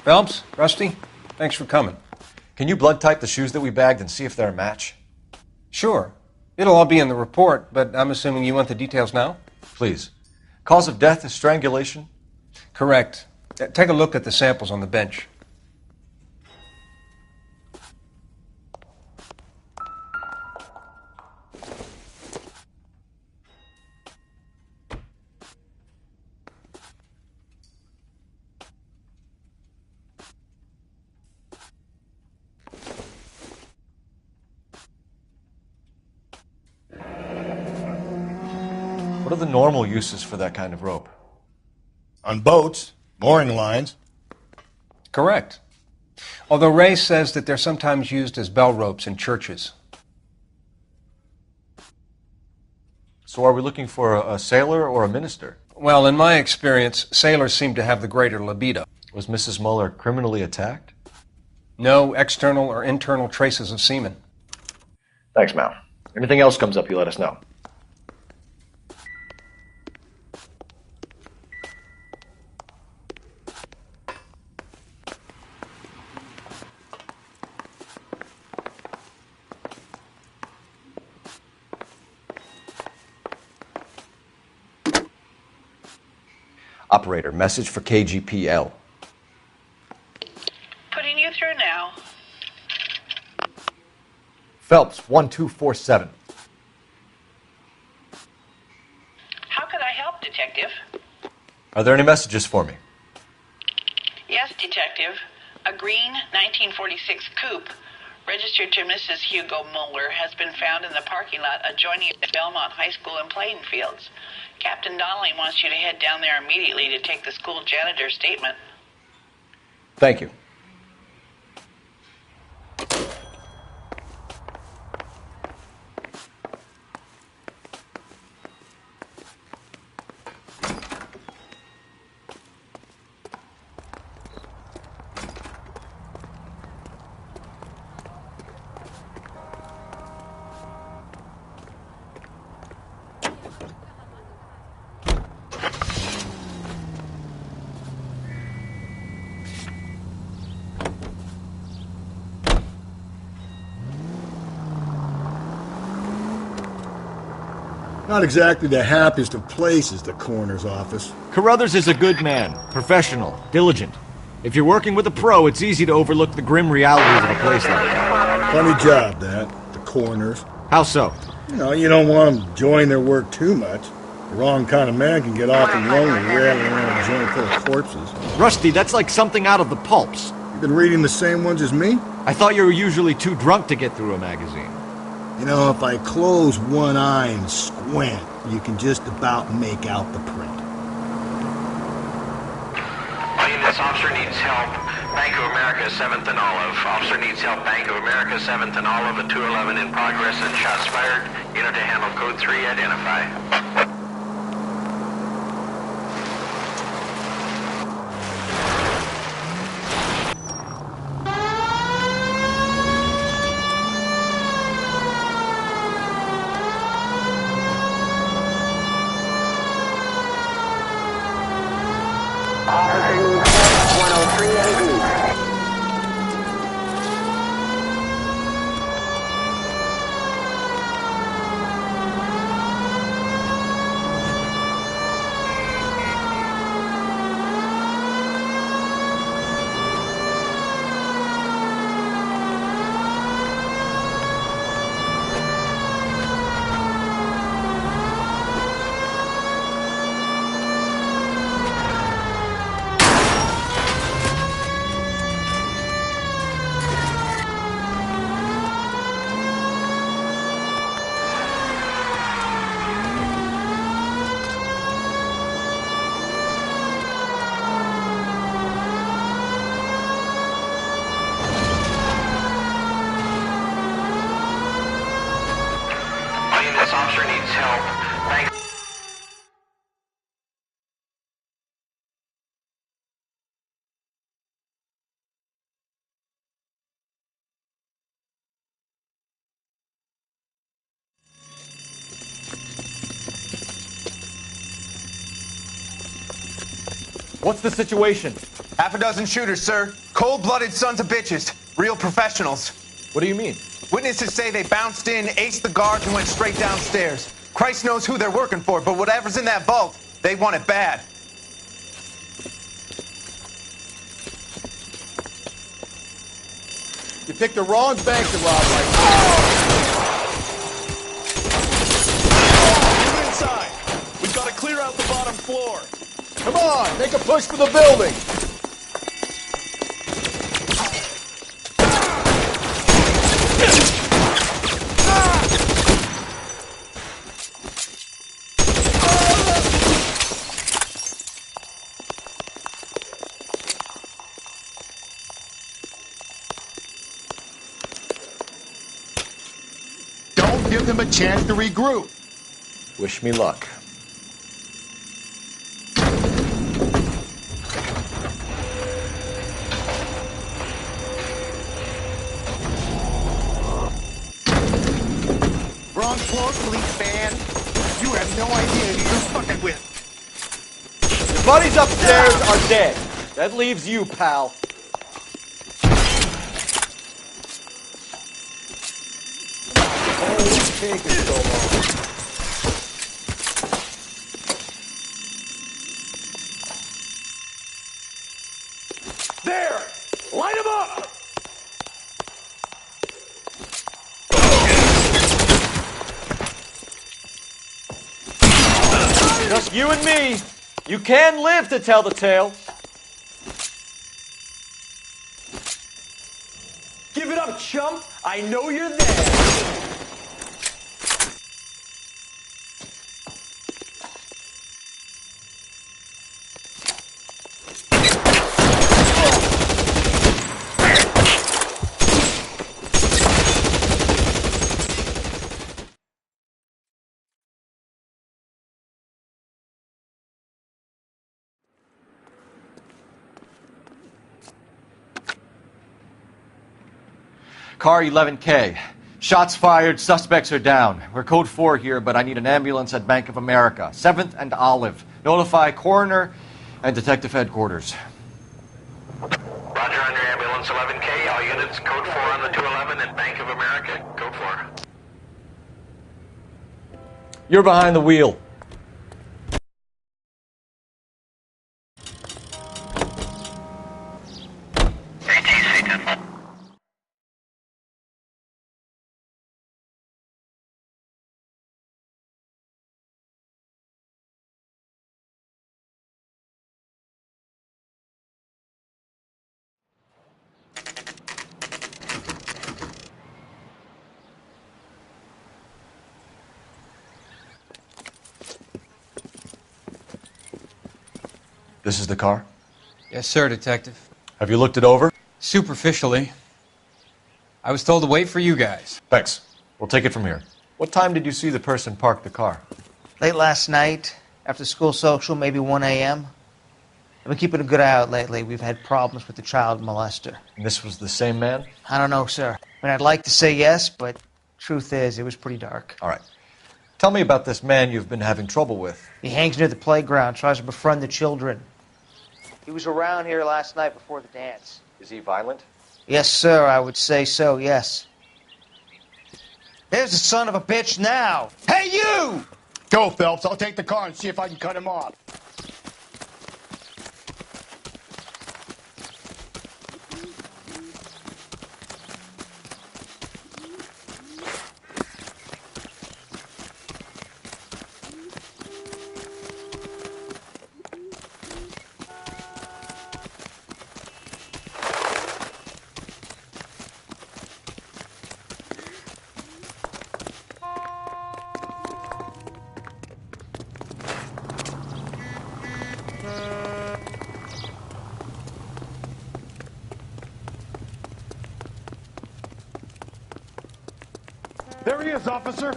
Phelps, Rusty, thanks for coming. Can you blood type the shoes that we bagged and see if they're a match? Sure. It'll all be in the report, but I'm assuming you want the details now? Please. Cause of death is strangulation? Correct. Take a look at the samples on the bench. What are the normal uses for that kind of rope? On boats, mooring lines. Correct. Although Ray says that they're sometimes used as bell ropes in churches. So are we looking for a sailor or a minister? Well, in my experience, sailors seem to have the greater libido. Was Mrs. Muller criminally attacked? No external or internal traces of semen. Thanks, Mal. Anything else comes up, you let us know. Operator, message for KGPL. Putting you through now. Phelps, 1247. How could I help, Detective? Are there any messages for me? Yes, Detective. A green 1946 coupe registered to Mrs. Hugo Muller has been found in the parking lot adjoining the Belmont High School and playing fields. Captain Donnelly wants you to head down there immediately to take the school janitor's statement. Thank you. Not exactly the happiest of places, the coroner's office. Carruthers is a good man, professional, diligent. If you're working with a pro, it's easy to overlook the grim realities of a place like that. Funny job, that. The coroner's. How so? You don't want them enjoying their work too much. The wrong kind of man can get awfully lonely rattling around a joint full of corpses. Rusty, that's like something out of the pulps. You've been reading the same ones as me? I thought you were usually too drunk to get through a magazine. If I close one eye and squint, you can just about make out the print. All units, officer needs help. Bank of America, 7th and Olive. Officer needs help. Bank of America, 7th and Olive at 211 in progress and shots fired. Unit to handle code 3, identify. Officer needs help. Bank. What's the situation? Half a dozen shooters, sir. Cold-blooded sons of bitches. Real professionals. What do you mean? Witnesses say they bounced in, aced the guards, and went straight downstairs. Christ knows who they're working for, but whatever's in that vault, they want it bad. You picked the wrong bank to rob like Move inside. We've got to clear out the bottom floor. Come on, make a push for the building. Don't give them a chance to regroup. Wish me luck. Wrong floor, police van. You have no idea who you're fucking with. Your buddies upstairs are dead. That leaves you, pal. Oh, taking so long. There! Light him up! Just you and me. You can live to tell the tale. Give it up, chump. I know you're there. Car 11K. Shots fired, suspects are down. We're code 4 here, but I need an ambulance at Bank of America. 7th and Olive. Notify coroner and detective headquarters. Roger on your ambulance 11K. All units, code 4 on the 211 at Bank of America. Code 4. You're behind the wheel. This is the car? Yes, sir, Detective. Have you looked it over? Superficially. I was told to wait for you guys. Thanks. We'll take it from here. What time did you see the person park the car? Late last night, after school social, maybe 1 a.m. I've been keeping a good eye out lately. We've had problems with the child molester. And this was the same man? I don't know, sir. I mean, I'd like to say yes, but truth is, it was pretty dark. All right. Tell me about this man you've been having trouble with. He hangs near the playground, tries to befriend the children. He was around here last night before the dance. Is he violent? Yes, sir, I would say so, yes. There's the son of a bitch now. Hey, you! Go, Phelps. I'll take the car and see if I can cut him off. There he is, officer.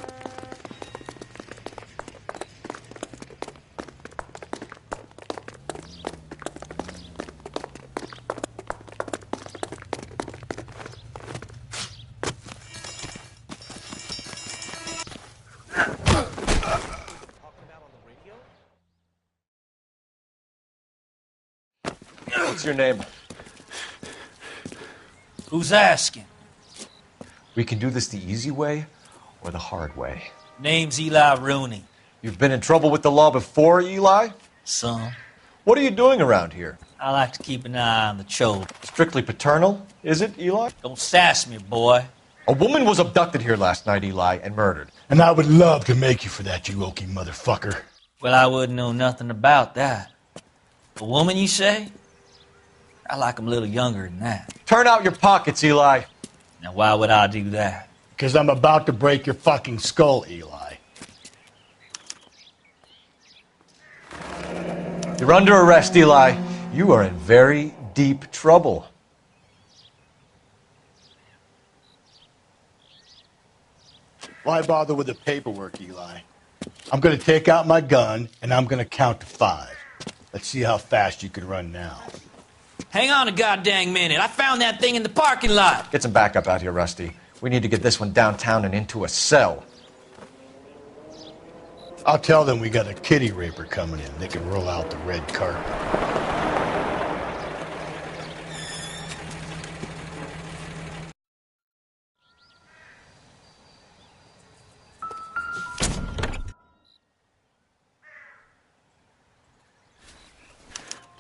What's your name? Who's asking? We can do this the easy way or the hard way. Name's Eli Rooney. You've been in trouble with the law before, Eli? Some. What are you doing around here? I like to keep an eye on the children. Strictly paternal, is it, Eli? Don't sass me, boy. A woman was abducted here last night, Eli, and murdered. And I would love to make you for that, you oaky motherfucker. Well, I wouldn't know nothing about that. A woman, you say? I like 'em a little younger than that. Turn out your pockets, Eli. Now, why would I do that? Because I'm about to break your fucking skull, Eli. You're under arrest, Eli. You are in very deep trouble. Why bother with the paperwork, Eli? I'm going to take out my gun, and I'm going to count to 5. Let's see how fast you can run now. Hang on a goddamn minute. I found that thing in the parking lot. Get some backup out here, Rusty. We need to get this one downtown and into a cell. I'll tell them we got a kitty raper coming in. They can roll out the red carpet.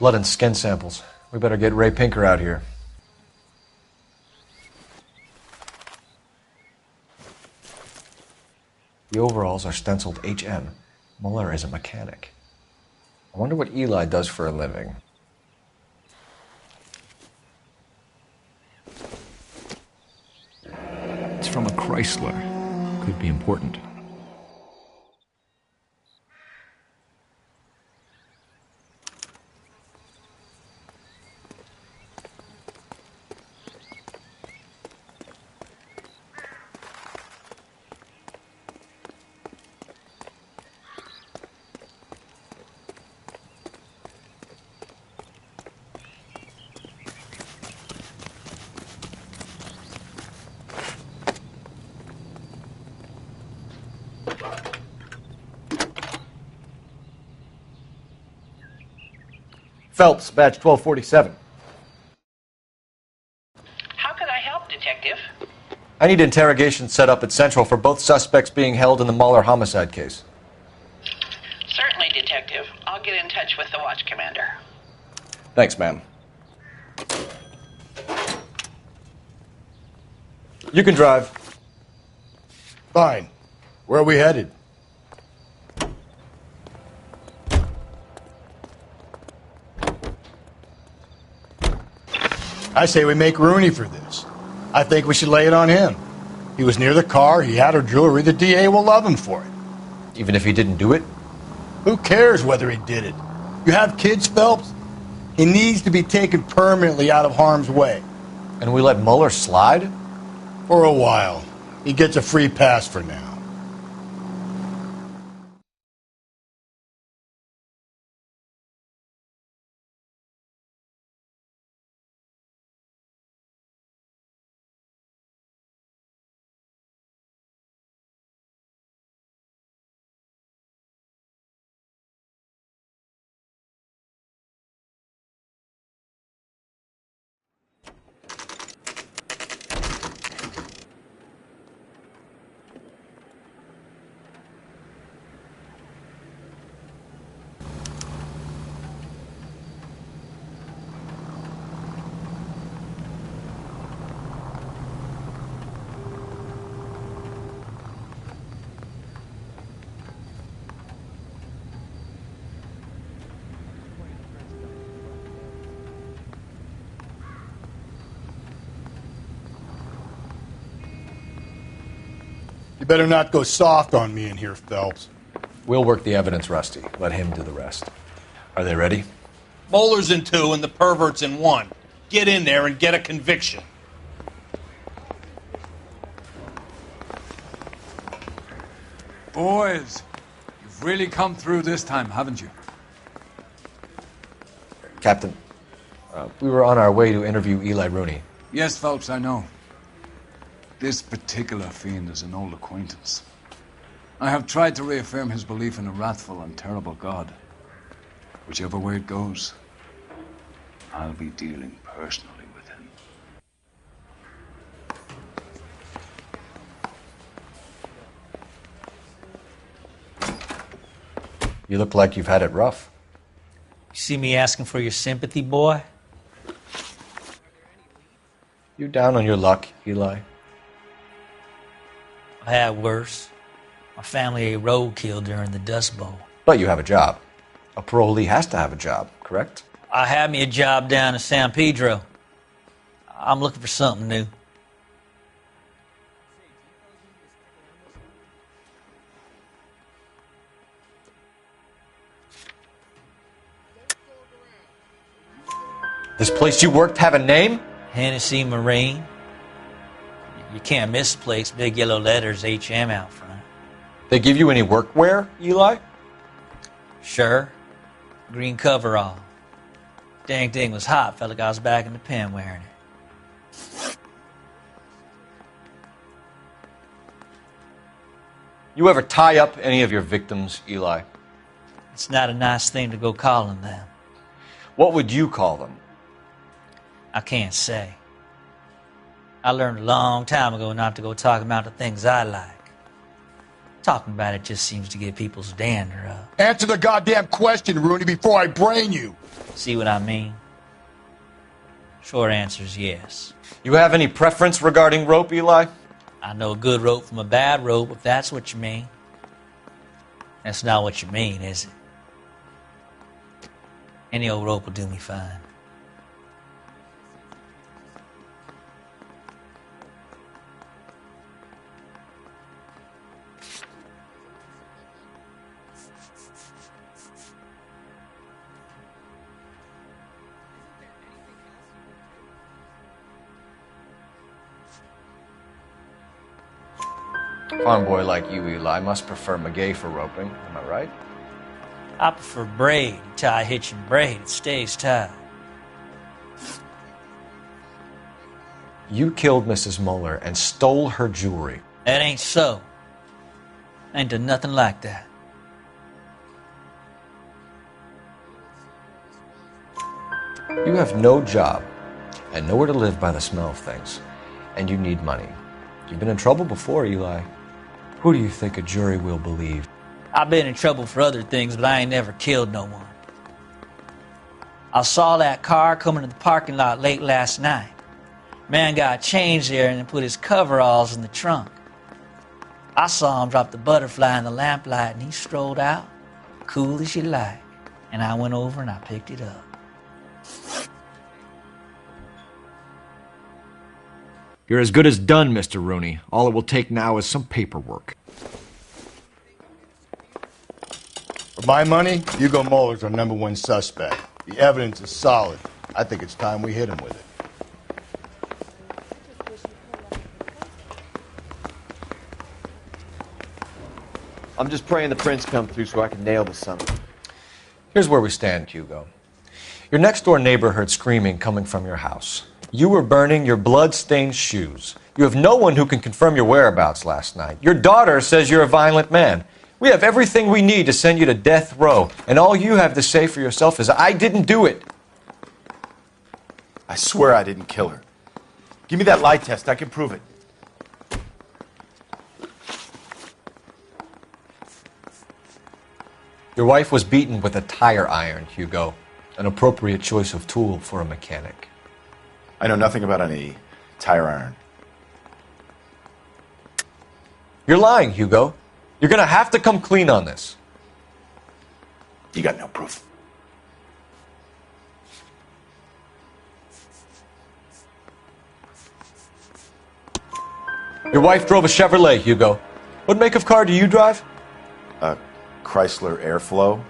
Blood and skin samples. We better get Ray Pinker out here. The overalls are stenciled HM. Muller is a mechanic. I wonder what Eli does for a living. It's from a Chrysler. Could be important. Phelps, badge 1247. How could I help, Detective? I need interrogation set up at Central for both suspects being held in the Muller homicide case. Certainly, Detective. I'll get in touch with the watch commander. Thanks, ma'am. You can drive. Fine. Where are we headed? I say we make Rooney for this. I think we should lay it on him. He was near the car, he had her jewelry, the DA will love him for it. Even if he didn't do it? Who cares whether he did it? You have kids, Phelps? He needs to be taken permanently out of harm's way. And we let Muller slide? For a while. He gets a free pass for now. You better not go soft on me in here, Phelps. We'll work the evidence, Rusty. Let him do the rest. Are they ready? Bowler's in 2 and the pervert's in 1. Get in there and get a conviction. Boys, you've really come through this time, haven't you? Captain, we were on our way to interview Eli Rooney. Yes, Phelps, I know. This particular fiend is an old acquaintance. I have tried to reaffirm his belief in a wrathful and terrible God. Whichever way it goes. I'll be dealing personally with him. You look like you've had it rough. You see me asking for your sympathy, boy? You down on your luck, Eli? I had worse. My family ate roadkill during the Dust Bowl. But you have a job. A parolee has to have a job, correct? I had me a job down in San Pedro. I'm looking for something new. This place you worked have a name? Hennessy Marine. You can't miss the place. Big yellow letters, HM out front. They give you any workwear, Eli? Sure. Green coverall. Dang thing was hot. Felt like I was back in the pen wearing it. You ever tie up any of your victims, Eli? It's not a nice thing to go calling them. What would you call them? I can't say. I learned a long time ago not to go talking about the things I like. Talking about it just seems to get people's dander up. Answer the goddamn question, Rooney, before I brain you. See what I mean? Short answer is yes. You have any preference regarding rope, Eli? I know a good rope from a bad rope, if that's what you mean. That's not what you mean, is it? Any old rope will do me fine. Farm boy like you, Eli, must prefer McGay for roping. Am I right? I prefer braid. You tie a hitch and braid, it stays tied. You killed Mrs. Muller and stole her jewelry. That ain't so. I ain't done nothing like that. You have no job and nowhere to live by the smell of things. And you need money. You've been in trouble before, Eli. Who do you think a jury will believe? I've been in trouble for other things, but I ain't never killed no one. I saw that car coming to the parking lot late last night. Man got changed there and then put his coveralls in the trunk. I saw him drop the butterfly in the lamplight and he strolled out, cool as you like. And I went over and I picked it up. You're as good as done, Mr. Rooney. All it will take now is some paperwork. For my money, Hugo Muller's our #1 suspect. The evidence is solid. I think it's time we hit him with it. I'm just praying the prints come through so I can nail this son. Here's where we stand, Hugo. Your next-door neighbor heard screaming coming from your house. You were burning your blood-stained shoes. You have no one who can confirm your whereabouts last night. Your daughter says you're a violent man. We have everything we need to send you to death row, and all you have to say for yourself is, I didn't do it. I swear I didn't kill her. Give me that lie test. I can prove it. Your wife was beaten with a tire iron, Hugo. An appropriate choice of tool for a mechanic. I know nothing about any tire iron. You're lying, Hugo. You're going to have to come clean on this. You got no proof. Your wife drove a Chevrolet, Hugo. What make of car do you drive? A Chrysler Airflow.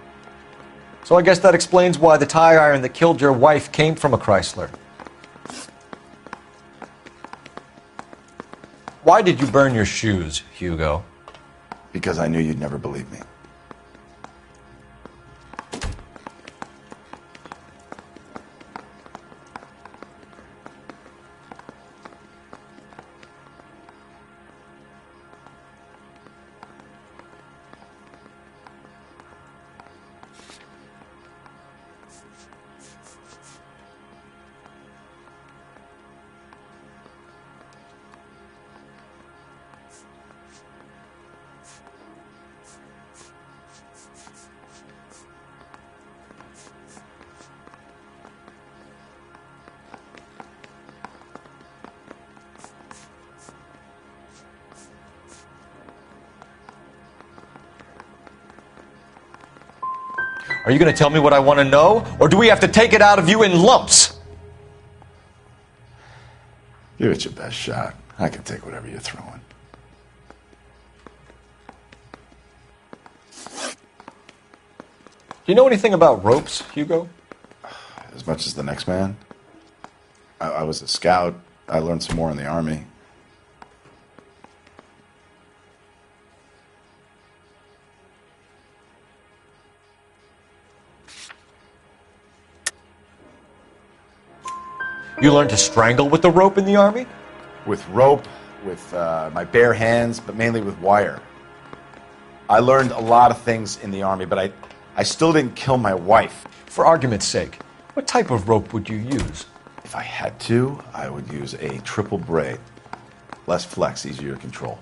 So I guess that explains why the tire iron that killed your wife came from a Chrysler. Why did you burn your shoes, Hugo? Because I knew you'd never believe me. Are you going to tell me what I want to know, or do we have to take it out of you in lumps? Give it your best shot. I can take whatever you're throwing. Do you know anything about ropes, Hugo? As much as the next man. I was a scout. I learned some more in the Army. You learned to strangle with the rope in the Army? With rope, with my bare hands, but mainly with wire. I learned a lot of things in the Army, but I still didn't kill my wife. For argument's sake, what type of rope would you use? If I had to, I would use a triple braid. Less flex, easier to control.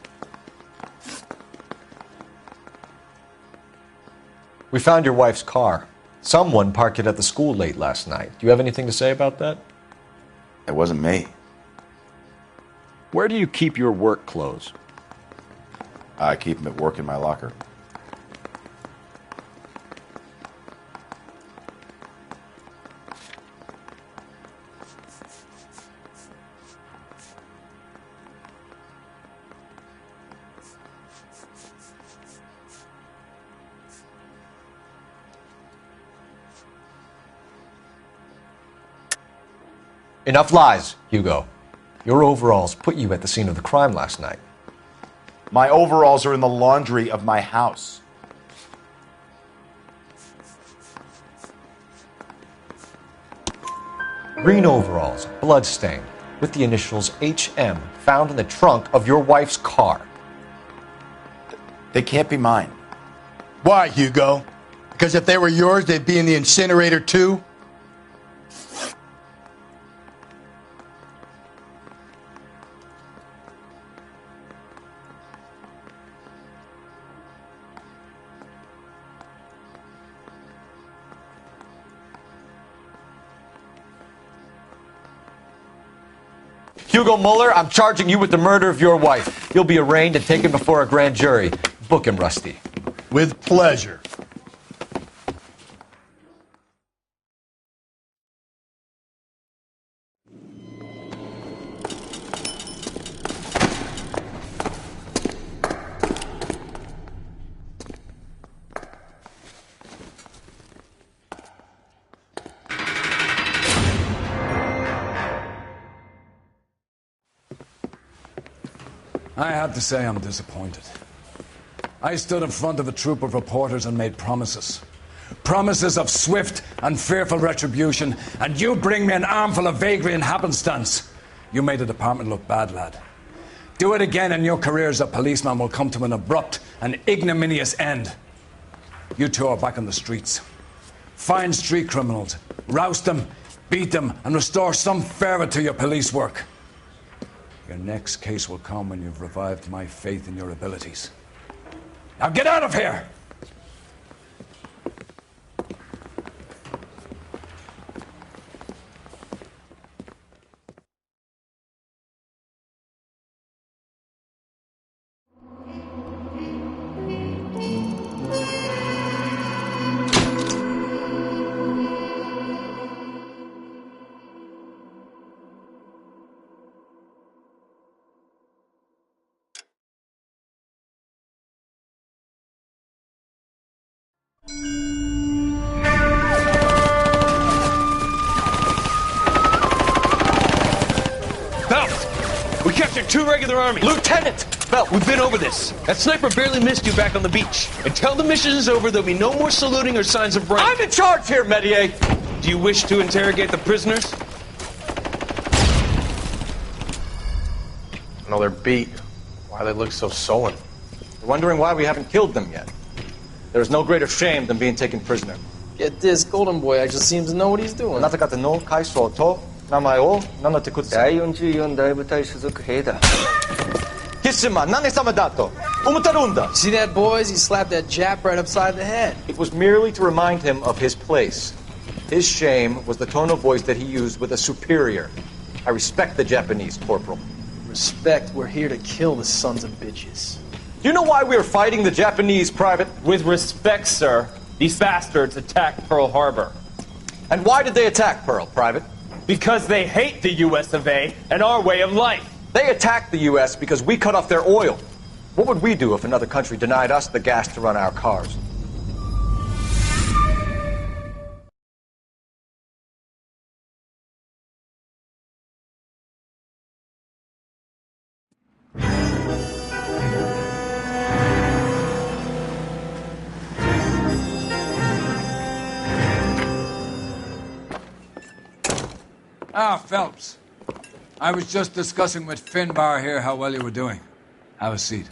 We found your wife's car. Someone parked it at the school late last night. Do you have anything to say about that? It wasn't me. Where do you keep your work clothes? I keep them at work in my locker. Enough lies, Hugo. Your overalls put you at the scene of the crime last night. My overalls are in the laundry of my house. Green overalls, bloodstained, with the initials HM found in the trunk of your wife's car. They can't be mine. Why, Hugo? Because if they were yours, they'd be in the incinerator too? Hugo Muller, I'm charging you with the murder of your wife. You'll be arraigned and taken before a grand jury. Book him, Rusty. With pleasure. I have to say I'm disappointed. I stood in front of a troop of reporters and made promises. Promises of swift and fearful retribution, and you bring me an armful of vagary and happenstance. You made the department look bad, lad. Do it again and your career as a policeman will come to an abrupt and ignominious end. You two are back on the streets. Find street criminals, roust them, beat them, and restore some fervour to your police work. Your next case will come when you've revived my faith in your abilities. Now get out of here! We captured 2 regular army. Lieutenant! Belt, we've been over this. That sniper barely missed you back on the beach. Until the mission is over, there'll be no more saluting or signs of rank. I'm in charge here, Medier! Do you wish to interrogate the prisoners? No, they're beat. Why they look so sullen? You're wondering why we haven't killed them yet. There's no greater shame than being taken prisoner. Get this, Golden Boy, I just seems to know what he's doing. なた方の階層と名前を名乗ってください。第44大部隊所属兵だ。キスマ何様だと思ってるんだ。See that, boys? He slapped that Jap right upside the head. It was merely to remind him of his place. His shame was the tone of voice that he used with a superior. I respect the Japanese, Corporal. Respect, we're here to kill the sons of bitches. Do you know why we are fighting the Japanese, Private? With respect, sir. These bastards attacked Pearl Harbor. And why did they attack Pearl, Private? Because they hate the US of A and our way of life. They attacked the U.S. because we cut off their oil. What would we do if another country denied us the gas to run our cars? Ah, Phelps. I was just discussing with Finbar here how well you were doing. Have a seat.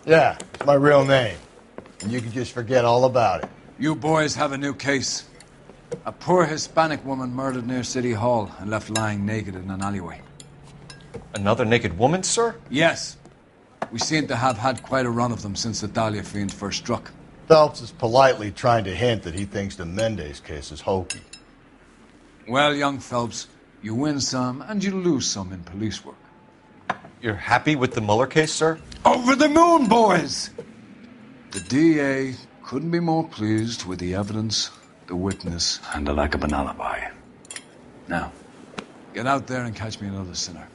Yeah, it's my real name. And you can just forget all about it. You boys have a new case. A poor Hispanic woman murdered near City Hall and left lying naked in an alleyway. Another naked woman, sir? Yes. We seem to have had quite a run of them since the Dahlia fiend first struck. Phelps is politely trying to hint that he thinks the Mendez case is hokey. Well, young Phelps, you win some and you lose some in police work. You're happy with the Mueller case, sir? Over the moon, boys! The DA couldn't be more pleased with the evidence, the witness, and the lack of an alibi. Now, get out there and catch me another sinner.